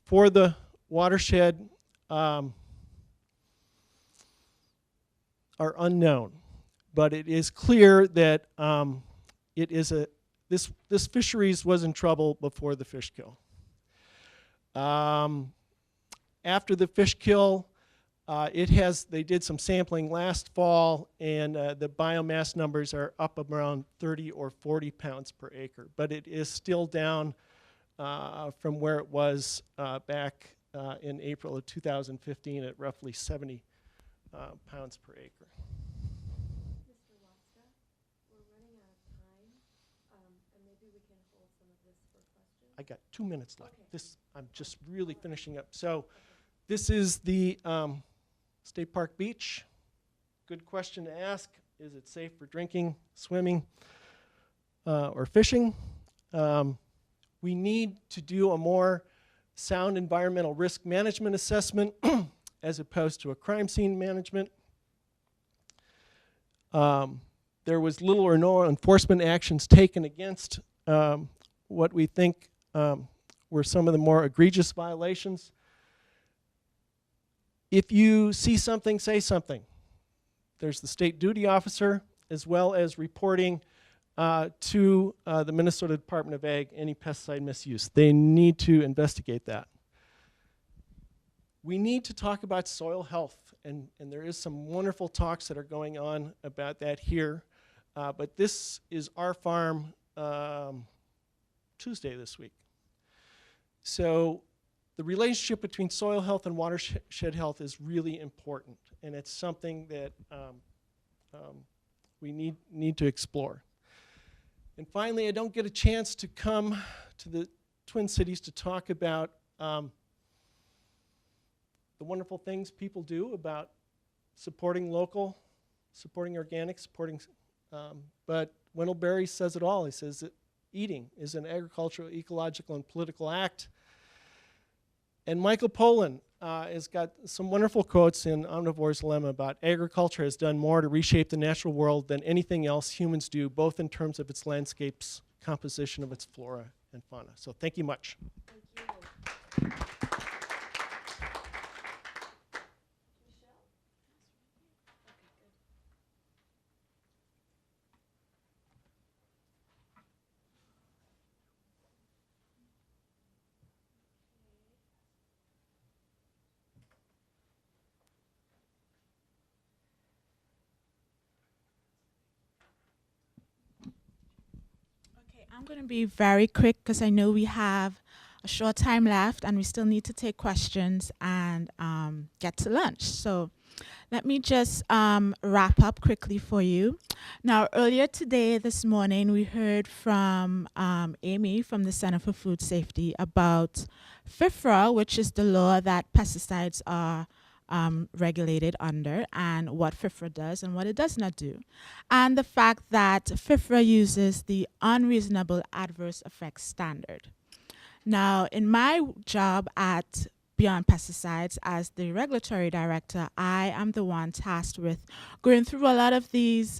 for the watershed are unknown, but it is clear that this fisheries was in trouble before the fish kill. After the fish kill, they did some sampling last fall, and the biomass numbers are up around 30 or 40 pounds per acre, but it is still down from where it was back in April of 2015 at roughly 70 pounds per acre. Mr. Wotzka, we're running out of time, and maybe we can hold some of this for questions. I got 2 minutes left. Okay. I'm just really finishing up. So this is the State Park Beach. Good question to ask. Is it safe for drinking, swimming, or fishing? We need to do a more sound environmental risk management assessment as opposed to a crime scene management. There was little or no enforcement actions taken against what we think were some of the more egregious violations. If you see something, say something. There's the state duty officer, as well as reporting to the Minnesota Department of Ag any pesticide misuse. They need to investigate that. We need to talk about soil health, and there is some wonderful talks that are going on about that here. But this is our farm Tuesday this week. So the relationship between soil health and watershed health is really important, and it's something that we need to explore. And finally, I don't get a chance to come to the Twin Cities to talk about the wonderful things people do about supporting local, supporting organic, but Wendell Berry says it all. He says that eating is an agricultural, ecological, and political act. And Michael Pollan has got some wonderful quotes in Omnivore's Dilemma about agriculture has done more to reshape the natural world than anything else humans do, both in terms of its landscapes, composition of its flora and fauna. So thank you much. Thank you. I'm going to be very quick because I know we have a short time left and we still need to take questions and get to lunch. So let me just wrap up quickly for you. Now, earlier today, this morning, we heard from Amy from the Center for Food Safety about FIFRA, which is the law that pesticides are regulated under, and what FIFRA does and what it does not do. And the fact that FIFRA uses the unreasonable adverse effects standard. Now, in my job at Beyond Pesticides as the regulatory director, I am the one tasked with going through a lot of these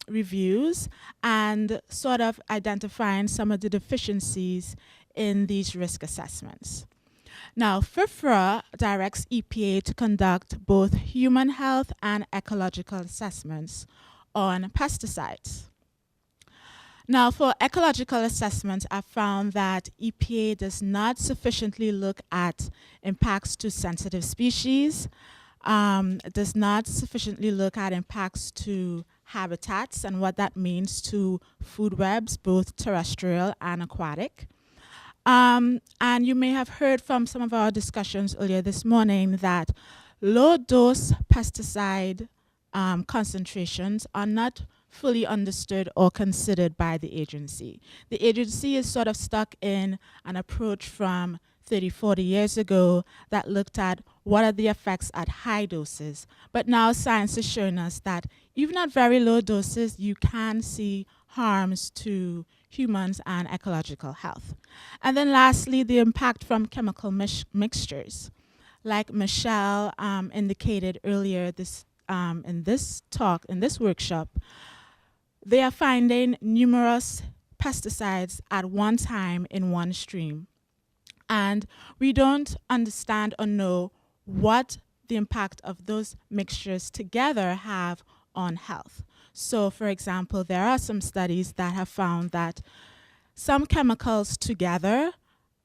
reviews and sort of identifying some of the deficiencies in these risk assessments. Now, FIFRA directs EPA to conduct both human health and ecological assessments on pesticides. Now, for ecological assessments, I found that EPA does not sufficiently look at impacts to sensitive species, does not sufficiently look at impacts to habitats and what that means to food webs, both terrestrial and aquatic. And you may have heard from some of our discussions earlier this morning that low-dose pesticide concentrations are not fully understood or considered by the agency. The agency is sort of stuck in an approach from 30, 40 years ago that looked at what are the effects at high doses. But now science is showing us that even at very low doses, you can see harms to humans and ecological health. And then lastly, the impact from chemical mixtures. Like Michelle indicated earlier in this talk, in this workshop, they are finding numerous pesticides at one time in one stream. And we don't understand or know what the impact of those mixtures together have on health. So, for example, there are some studies that have found that some chemicals together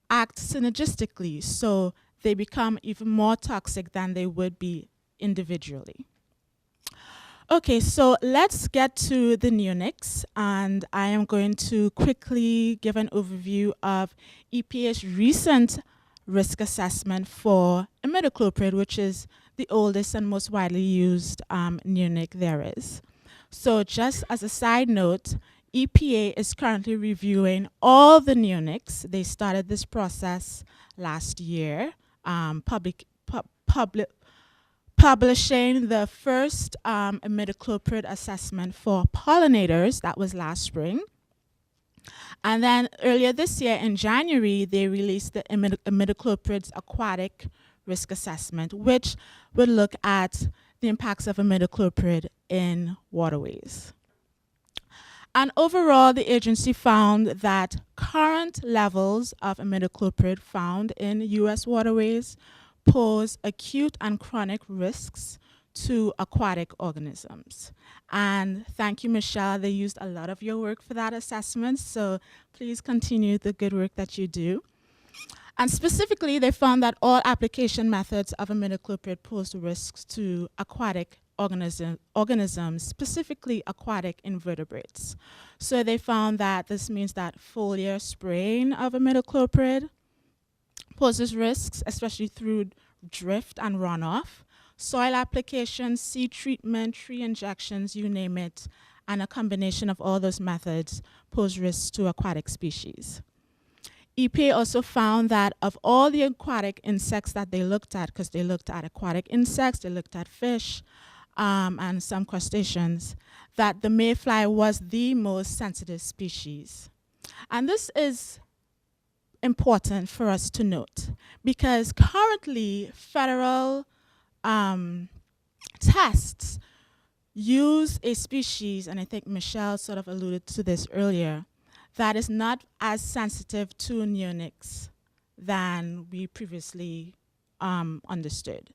act synergistically, so they become even more toxic than they would be individually. Okay, so let's get to the neonics, and I am going to quickly give an overview of EPA's recent risk assessment for imidacloprid, which is the oldest and most widely used neonic there is. So just as a side note, EPA is currently reviewing all the neonics. They started this process last year, publishing the first imidacloprid assessment for pollinators. That was last spring. And then earlier this year in January, they released the imidacloprid's aquatic risk assessment, which would look at the impacts of imidacloprid in waterways. And overall, the agency found that current levels of imidacloprid found in U.S. waterways pose acute and chronic risks to aquatic organisms. And thank you, Michelle. They used a lot of your work for that assessment, so please continue the good work that you do. And specifically, they found that all application methods of imidacloprid pose risks to aquatic organisms, specifically aquatic invertebrates. So they found that this means that foliar spraying of imidacloprid poses risks, especially through drift and runoff. Soil application, seed treatment, tree injections, you name it, and a combination of all those methods pose risks to aquatic species. EPA also found that of all the aquatic insects that they looked at, because they looked at aquatic insects, they looked at fish, and some crustaceans, that the mayfly was the most sensitive species. And this is important for us to note, because currently federal tests use a species, and I think Michelle sort of alluded to this earlier, that is not as sensitive to neonics than we previously understood.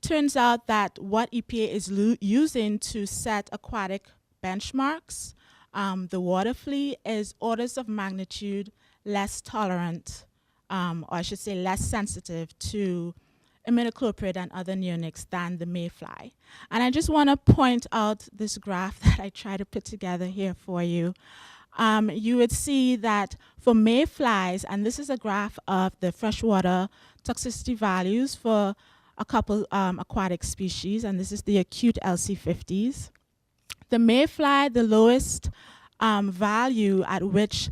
Turns out that what EPA is using to set aquatic benchmarks, the water flea, is orders of magnitude less tolerant, or I should say less sensitive to imidacloprid and other neonics than the mayfly. And I just want to point out this graph that I try to put together here for you. You would see that for mayflies, and this is a graph of the freshwater toxicity values for a couple aquatic species, and this is the acute LC50s. The mayfly, the lowest value at which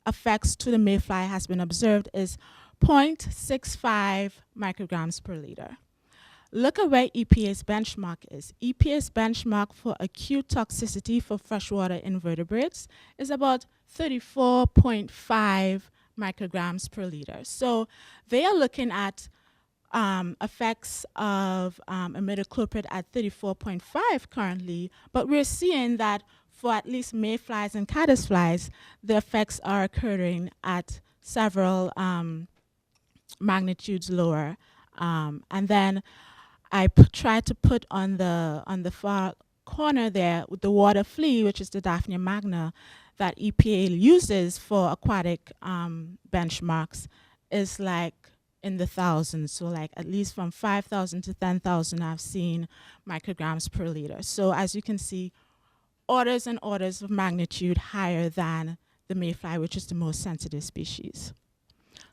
effects to the mayfly has been observed is 0.65 micrograms per liter. look at where EPA's benchmark is. EPA's benchmark for acute toxicity for freshwater invertebrates is about 34.5 micrograms per liter. So they are looking at effects of imidacloprid at 34.5 currently, but we're seeing that for at least mayflies and caddisflies, the effects are occurring at several magnitudes lower. And then I tried to put on the far corner there with the water flea, which is the Daphnia magna, that EPA uses for aquatic benchmarks, is like in the thousands. So like at least from 5,000 to 10,000 I've seen micrograms per liter. So as you can see, orders and orders of magnitude higher than the mayfly, which is the most sensitive species.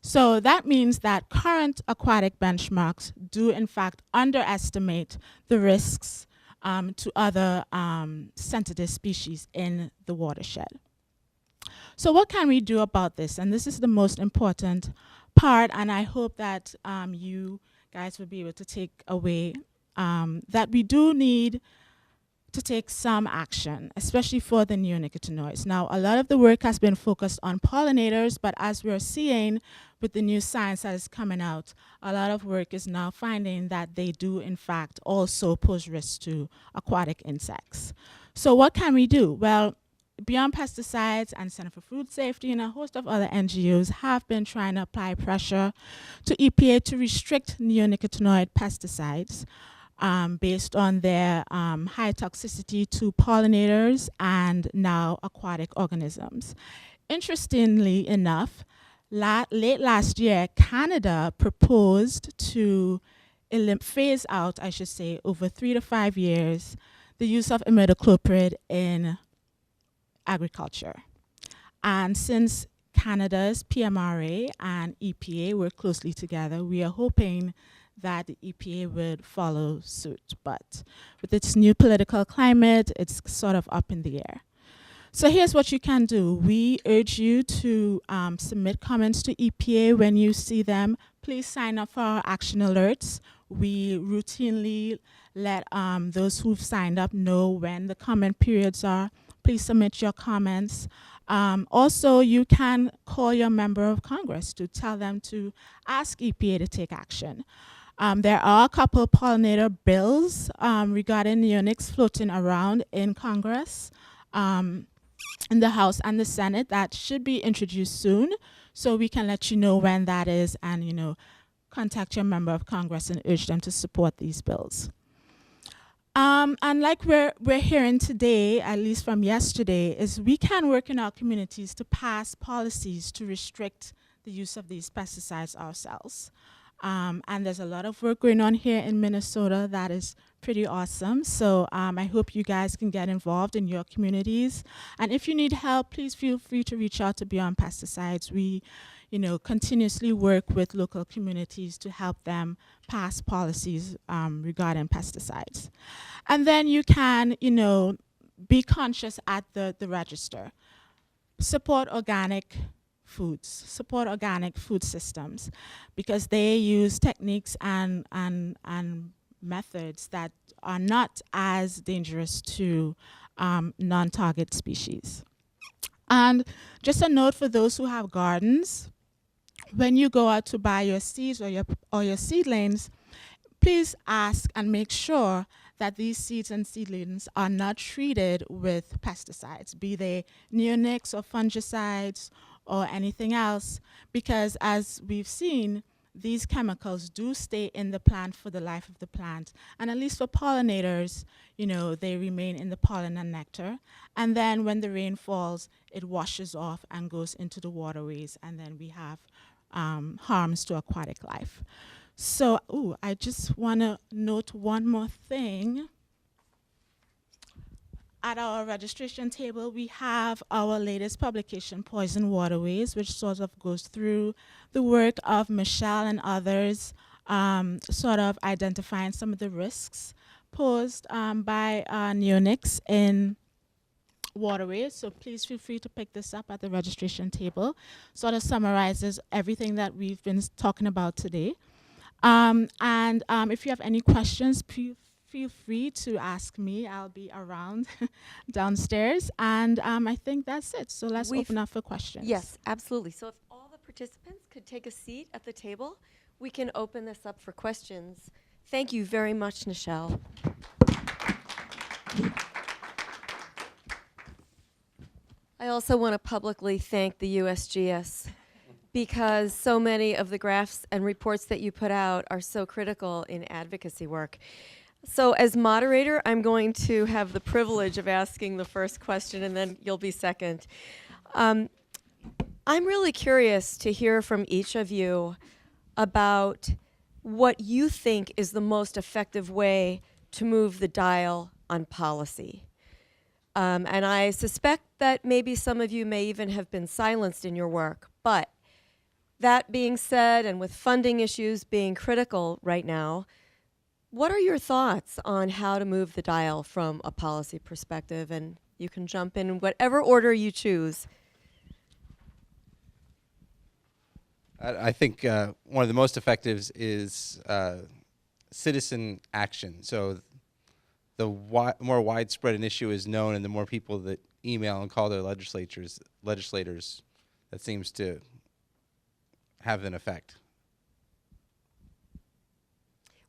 So that means that current aquatic benchmarks do in fact underestimate the risks to other sensitive species in the watershed. So what can we do about this? And this is the most important part, and I hope that you guys will be able to take away that we do need to take some action, especially for the neonicotinoids. Now, a lot of the work has been focused on pollinators, but as we're seeing with the new science that is coming out, a lot of work is now finding that they do, in fact, also pose risks to aquatic insects. So what can we do? Well, Beyond Pesticides and Center for Food Safety and a host of other NGOs have been trying to apply pressure to EPA to restrict neonicotinoid pesticides based on their high toxicity to pollinators and now aquatic organisms. Interestingly enough, late last year, Canada proposed to phase out, I should say, over 3 to 5 years, the use of imidacloprid in agriculture. And since Canada's PMRA and EPA work closely together, we are hoping that the EPA would follow suit. But with its new political climate, it's sort of up in the air. So here's what you can do. We urge you to submit comments to EPA when you see them. Please sign up for our action alerts. We routinely let those who've signed up know when the comment periods are. Please submit your comments. Also, you can call your member of Congress to tell them to ask EPA to take action. There are a couple pollinator bills regarding neonics floating around in Congress, in the House and the Senate, that should be introduced soon. So we can let you know when that is and, you know, contact your member of Congress and urge them to support these bills. And like we're hearing today, at least from yesterday, is we can work in our communities to pass policies to restrict the use of these pesticides ourselves. And there's a lot of work going on here in Minnesota that is pretty awesome. So I hope you guys can get involved in your communities. And if you need help, please feel free to reach out to Beyond Pesticides. We, you know, continuously work with local communities to help them pass policies regarding pesticides. And then you can, you know, be conscious at the register. Support organic foods, support organic food systems, because they use techniques and methods that are not as dangerous to non-target species. And just a note for those who have gardens, when you go out to buy your seeds or your seedlings, please ask and make sure that these seeds and seedlings are not treated with pesticides, be they neonics or fungicides or anything else, because as we've seen, these chemicals do stay in the plant for the life of the plant. And at least for pollinators, you know, they remain in the pollen and nectar. And then when the rain falls, it washes off and goes into the waterways, and then we have harms to aquatic life. So, I just want to note one more thing. At our registration table, we have our latest publication, Poison Waterways, which sort of goes through the work of Michelle and others, sort of identifying some of the risks posed by neonics in waterways. So please feel free to pick this up at the registration table. Sort of summarizes everything that we've been talking about today. If you have any questions, feel free to ask me. I'll be around downstairs. And I think that's it. So let's We've- open up for questions. Yes, absolutely. So if all the participants could take a seat at the table, we can open this up for questions. Thank you very much, Nichelle. I also want to publicly thank the USGS because so many of the graphs and reports that you put out are so critical in advocacy work. So as moderator, I'm going to have the privilege of asking the first question, and then you'll be second. I'm really curious to hear from each of you about what you think is the most effective way to move the dial on policy. And I suspect that maybe some of you may even have been silenced in your work. But that being said, and with funding issues being critical right now, what are your thoughts on how to move the dial from a policy perspective? And you can jump in whatever order you choose. I think one of the most effectives is citizen action. So the more widespread an issue is known, and the more people that email and call their legislators, that seems to have an effect.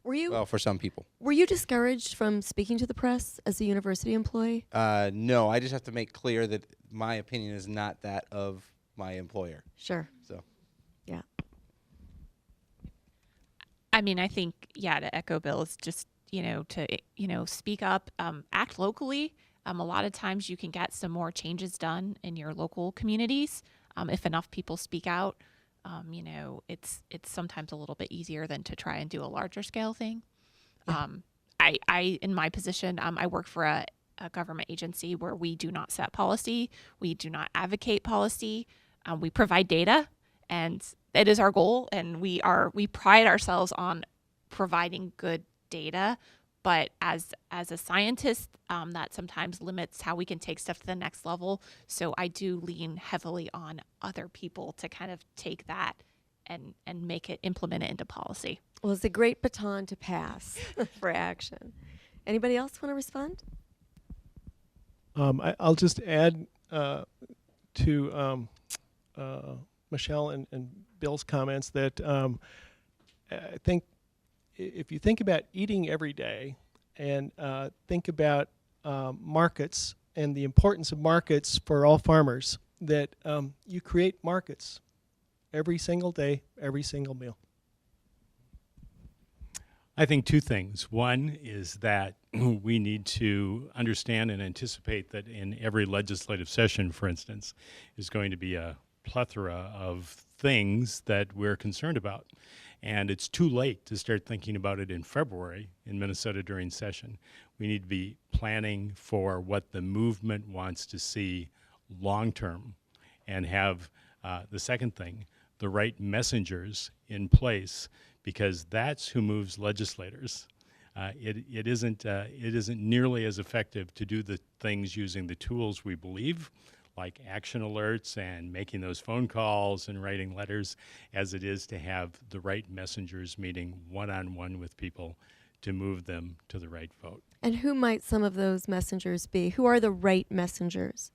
Well, for some people. Were you discouraged from speaking to the press as a university employee? No, I just have to make clear that my opinion is not that of my employer. Sure. So. Yeah. I mean, I think, to echo Bill's, just, to speak up, act locally. A lot of times you can get some more changes done in your local communities if enough people speak out. It's sometimes a little bit easier than to try and do a larger scale thing. Yeah. I in my position, I work for a government agency where we do not set policy. We do not advocate policy. We provide data, and it is our goal. And we pride ourselves on providing good data. But as a scientist, that sometimes limits how we can take stuff to the next level. So I do lean heavily on other people to kind of take that and implement it into policy. Well, it's a great baton to pass for action. Anybody else want to respond? I'll just add to Michelle and Bill's comments that I think if you think about eating every day and think about markets and the importance of markets for all farmers, that you create markets every single day, every single meal. I think two things. One is that we need to understand and anticipate that in every legislative session, for instance, is going to be a plethora of things that we're concerned about. And it's too late to start thinking about it in February in Minnesota during session. We need to be planning for what the movement wants to see long term and have the second thing, the right messengers in place, because that's who moves legislators. It isn't nearly as effective to do the things using the tools we believe, like action alerts and making those phone calls and writing letters, as it is to have the right messengers meeting one-on-one with people to move them to the right vote. And who might some of those messengers be? Who are the right messengers?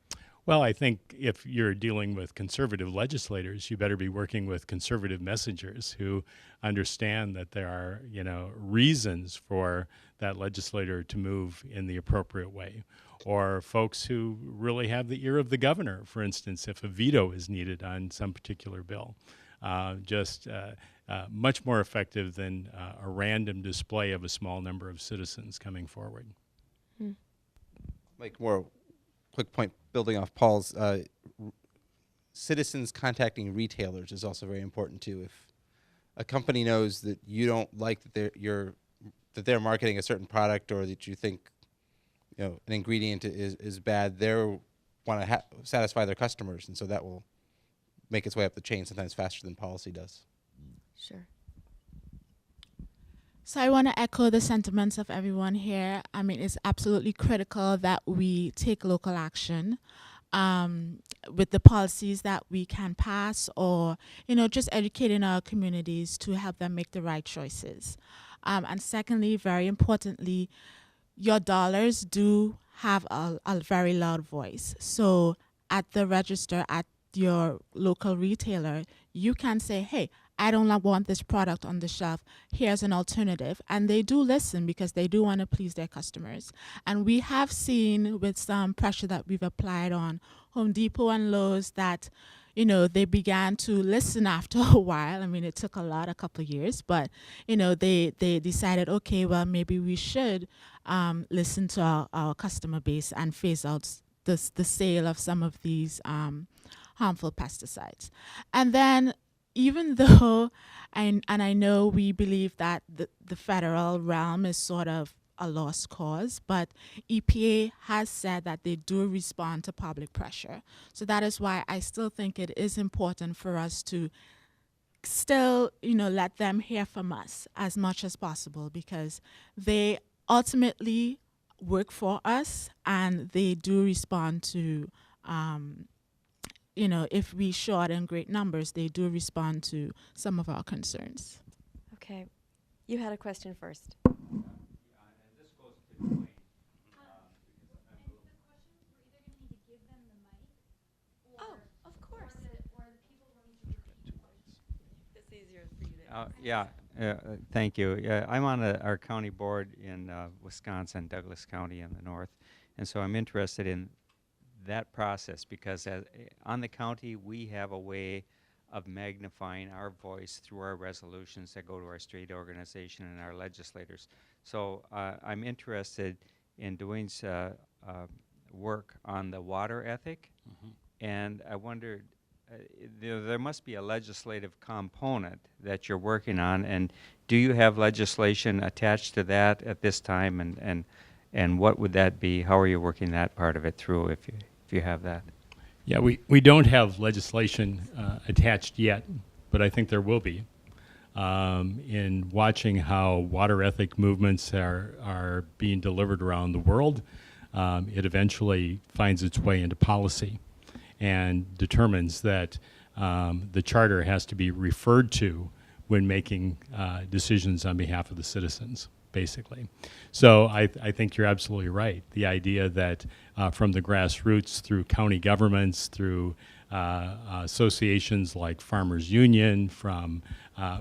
Well, I think if you're dealing with conservative legislators, you better be working with conservative messengers who understand that there are, reasons for that legislator to move in the appropriate way. Or folks who really have the ear of the governor, for instance, if a veto is needed on some particular bill. Much more effective than a random display of a small number of citizens coming forward. Like more quick point, building off Paul's, citizens contacting retailers is also very important too. If a company knows that you don't like that they're marketing a certain product, or that you think an ingredient is bad, they want to satisfy their customers, and so that will make its way up the chain sometimes faster than policy does. Sure. So I want to echo the sentiments of everyone here. I mean, it's absolutely critical that we take local action. with the policies that we can pass, or just educating our communities to help them make the right choices. And secondly, very importantly, your dollars do have a very loud voice. So at the register, at your local retailer, you can say, hey, I don't want this product on the shelf. Here's an alternative. And they do listen because they do want to please their customers. And we have seen with some pressure that we've applied on Home Depot and Lowe's that, they began to listen after a while. I mean, it took a couple of years, but, they decided, okay, well, maybe we should listen to our customer base and phase out the sale of some of these harmful pesticides. And then, even though, I know we believe that the federal realm is sort of a lost cause, but EPA has said that they do respond to public pressure. So that is why I still think it is important for us to still, let them hear from us as much as possible, because they ultimately work for us and they do respond to if we show it in great numbers, they do respond to some of our concerns. Okay. You had a question first. Oh, of course. It's easier for you to Thank you. I'm on our county board in Wisconsin, Douglas County in the north, and so I'm interested in that process because on the county we have a way of magnifying our voice through our resolutions that go to our state organization and our legislators. So I'm interested in doing work on the water ethic, and I wondered, there must be a legislative component that you're working on, and do you have legislation attached to that at this time, and what would that be? How are you working that part of it through if you have that? Yeah, we don't have legislation attached yet, but I think there will be. In watching how water ethic movements are being delivered around the world, it eventually finds its way into policy and determines that the charter has to be referred to when making decisions on behalf of the citizens, basically. So I think you're absolutely right. The idea that from the grassroots through county governments, through associations like Farmers Union, from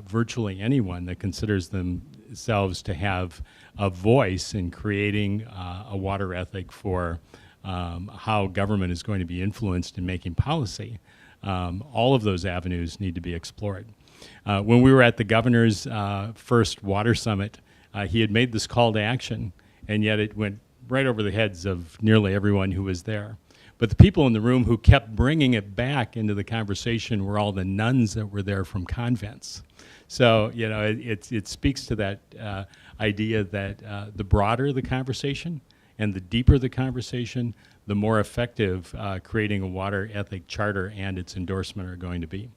virtually anyone that considers themselves to have a voice in creating a water ethic for how government is going to be influenced in making policy, all of those avenues need to be explored. When we were at the governor's first water summit, he had made this call to action, and yet it went right over the heads of nearly everyone who was there. But the people in the room who kept bringing it back into the conversation were all the nuns that were there from convents. So, it speaks to that idea that the broader the conversation and the deeper the conversation, the more effective creating a water ethic charter and its endorsement are going to be.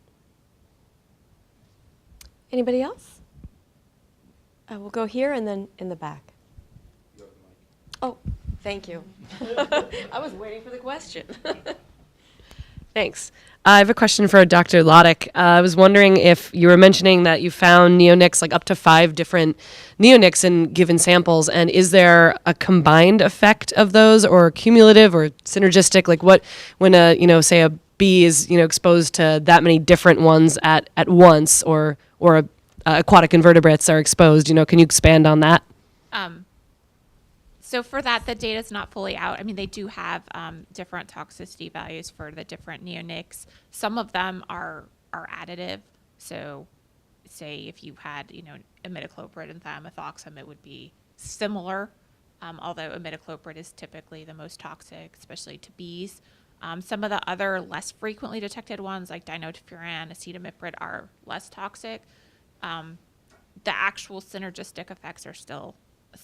Anybody else? We'll go here and then in the back. Oh, thank you. I was waiting for the question. Thanks. I have a question for Dr. Hladik. I was wondering if you were mentioning that you found neonics, like up to 5 different neonics in given samples, and is there a combined effect of those, or cumulative or synergistic? Like what, when say a bee is, exposed to that many different ones at once, or aquatic invertebrates are exposed, can you expand on that? So for that, the data is not fully out. I mean, they do have different toxicity values for the different neonics. Some of them are additive. So say if you had, imidacloprid and thiamethoxam, it would be similar, although imidacloprid is typically the most toxic, especially to bees. Some of the other less frequently detected ones, like dinotefuran, acetamiprid, are less toxic. The actual synergistic effects are still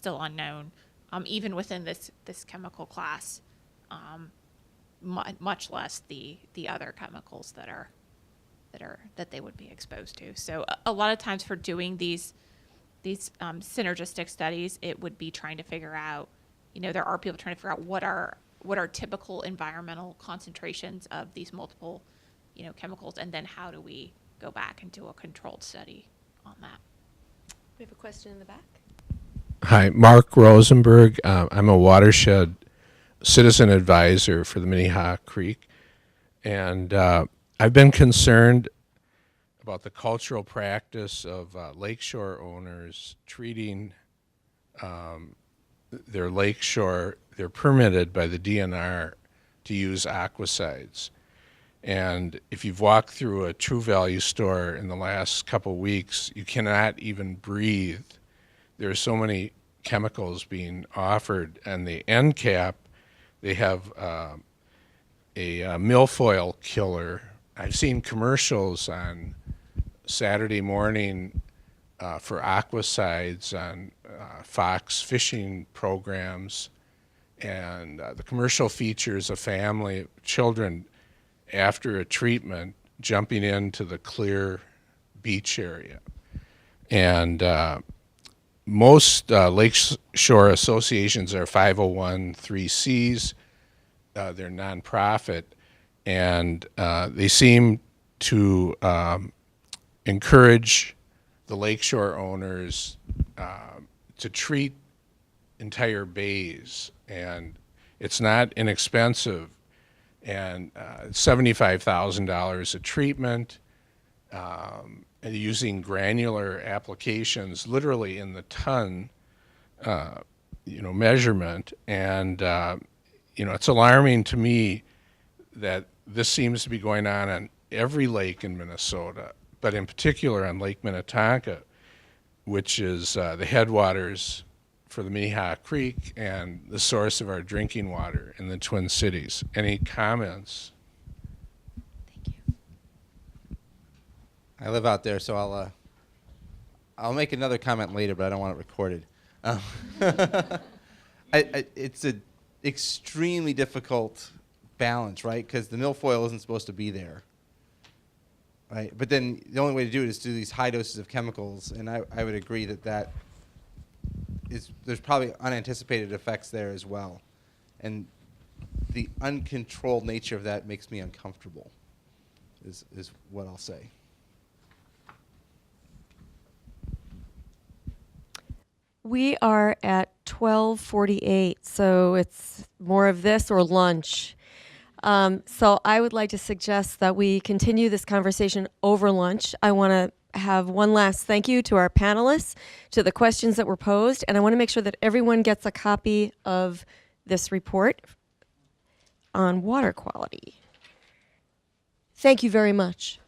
unknown. Even within this chemical class, much less the other chemicals that they would be exposed to. So a lot of times for doing these synergistic studies, it would be trying to figure out, there are people trying to figure out what are typical environmental concentrations of these multiple, chemicals, and then how do we go back and do a controlled study on that? We have a question in the back. Hi, Mark Rosenberg. I'm a watershed citizen advisor for the Minnehaha Creek, and I've been concerned about the cultural practice of lakeshore owners treating their lakeshore. They're permitted by the DNR to use aquicides. And if you've walked through a True Value store in the last couple weeks, you cannot even breathe. There are so many chemicals being offered. And the end cap, they have a milfoil killer. I've seen commercials on Saturday morning for aquicides on Fox fishing programs. And the commercial features a family of children after a treatment jumping into the clear beach area. And most lakeshore associations are 501(c)(3)s. They're nonprofit, and they seem to encourage the lakeshore owners to treat entire bays, and it's not inexpensive, and $75,000 a treatment, and using granular applications literally in the ton measurement. And it's alarming to me that this seems to be going on every lake in Minnesota, but in particular on Lake Minnetonka, which is the headwaters for the Minnehaha Creek and the source of our drinking water in the Twin Cities. Any comments? Thank you. I live out there, so I'll make another comment later, but I don't want it recorded. It's an extremely difficult balance, right? Because the milfoil isn't supposed to be there, right? But then the only way to do it is to do these high doses of chemicals, and I would agree that there's probably unanticipated effects there as well. And the uncontrolled nature of that makes me uncomfortable, is what I'll say. We are at 12:48, so it's more of this or lunch. So I would like to suggest that we continue this conversation over lunch. I want to have one last thank you to our panelists, to the questions that were posed, and I want to make sure that everyone gets a copy of this report on water quality. Thank you very much.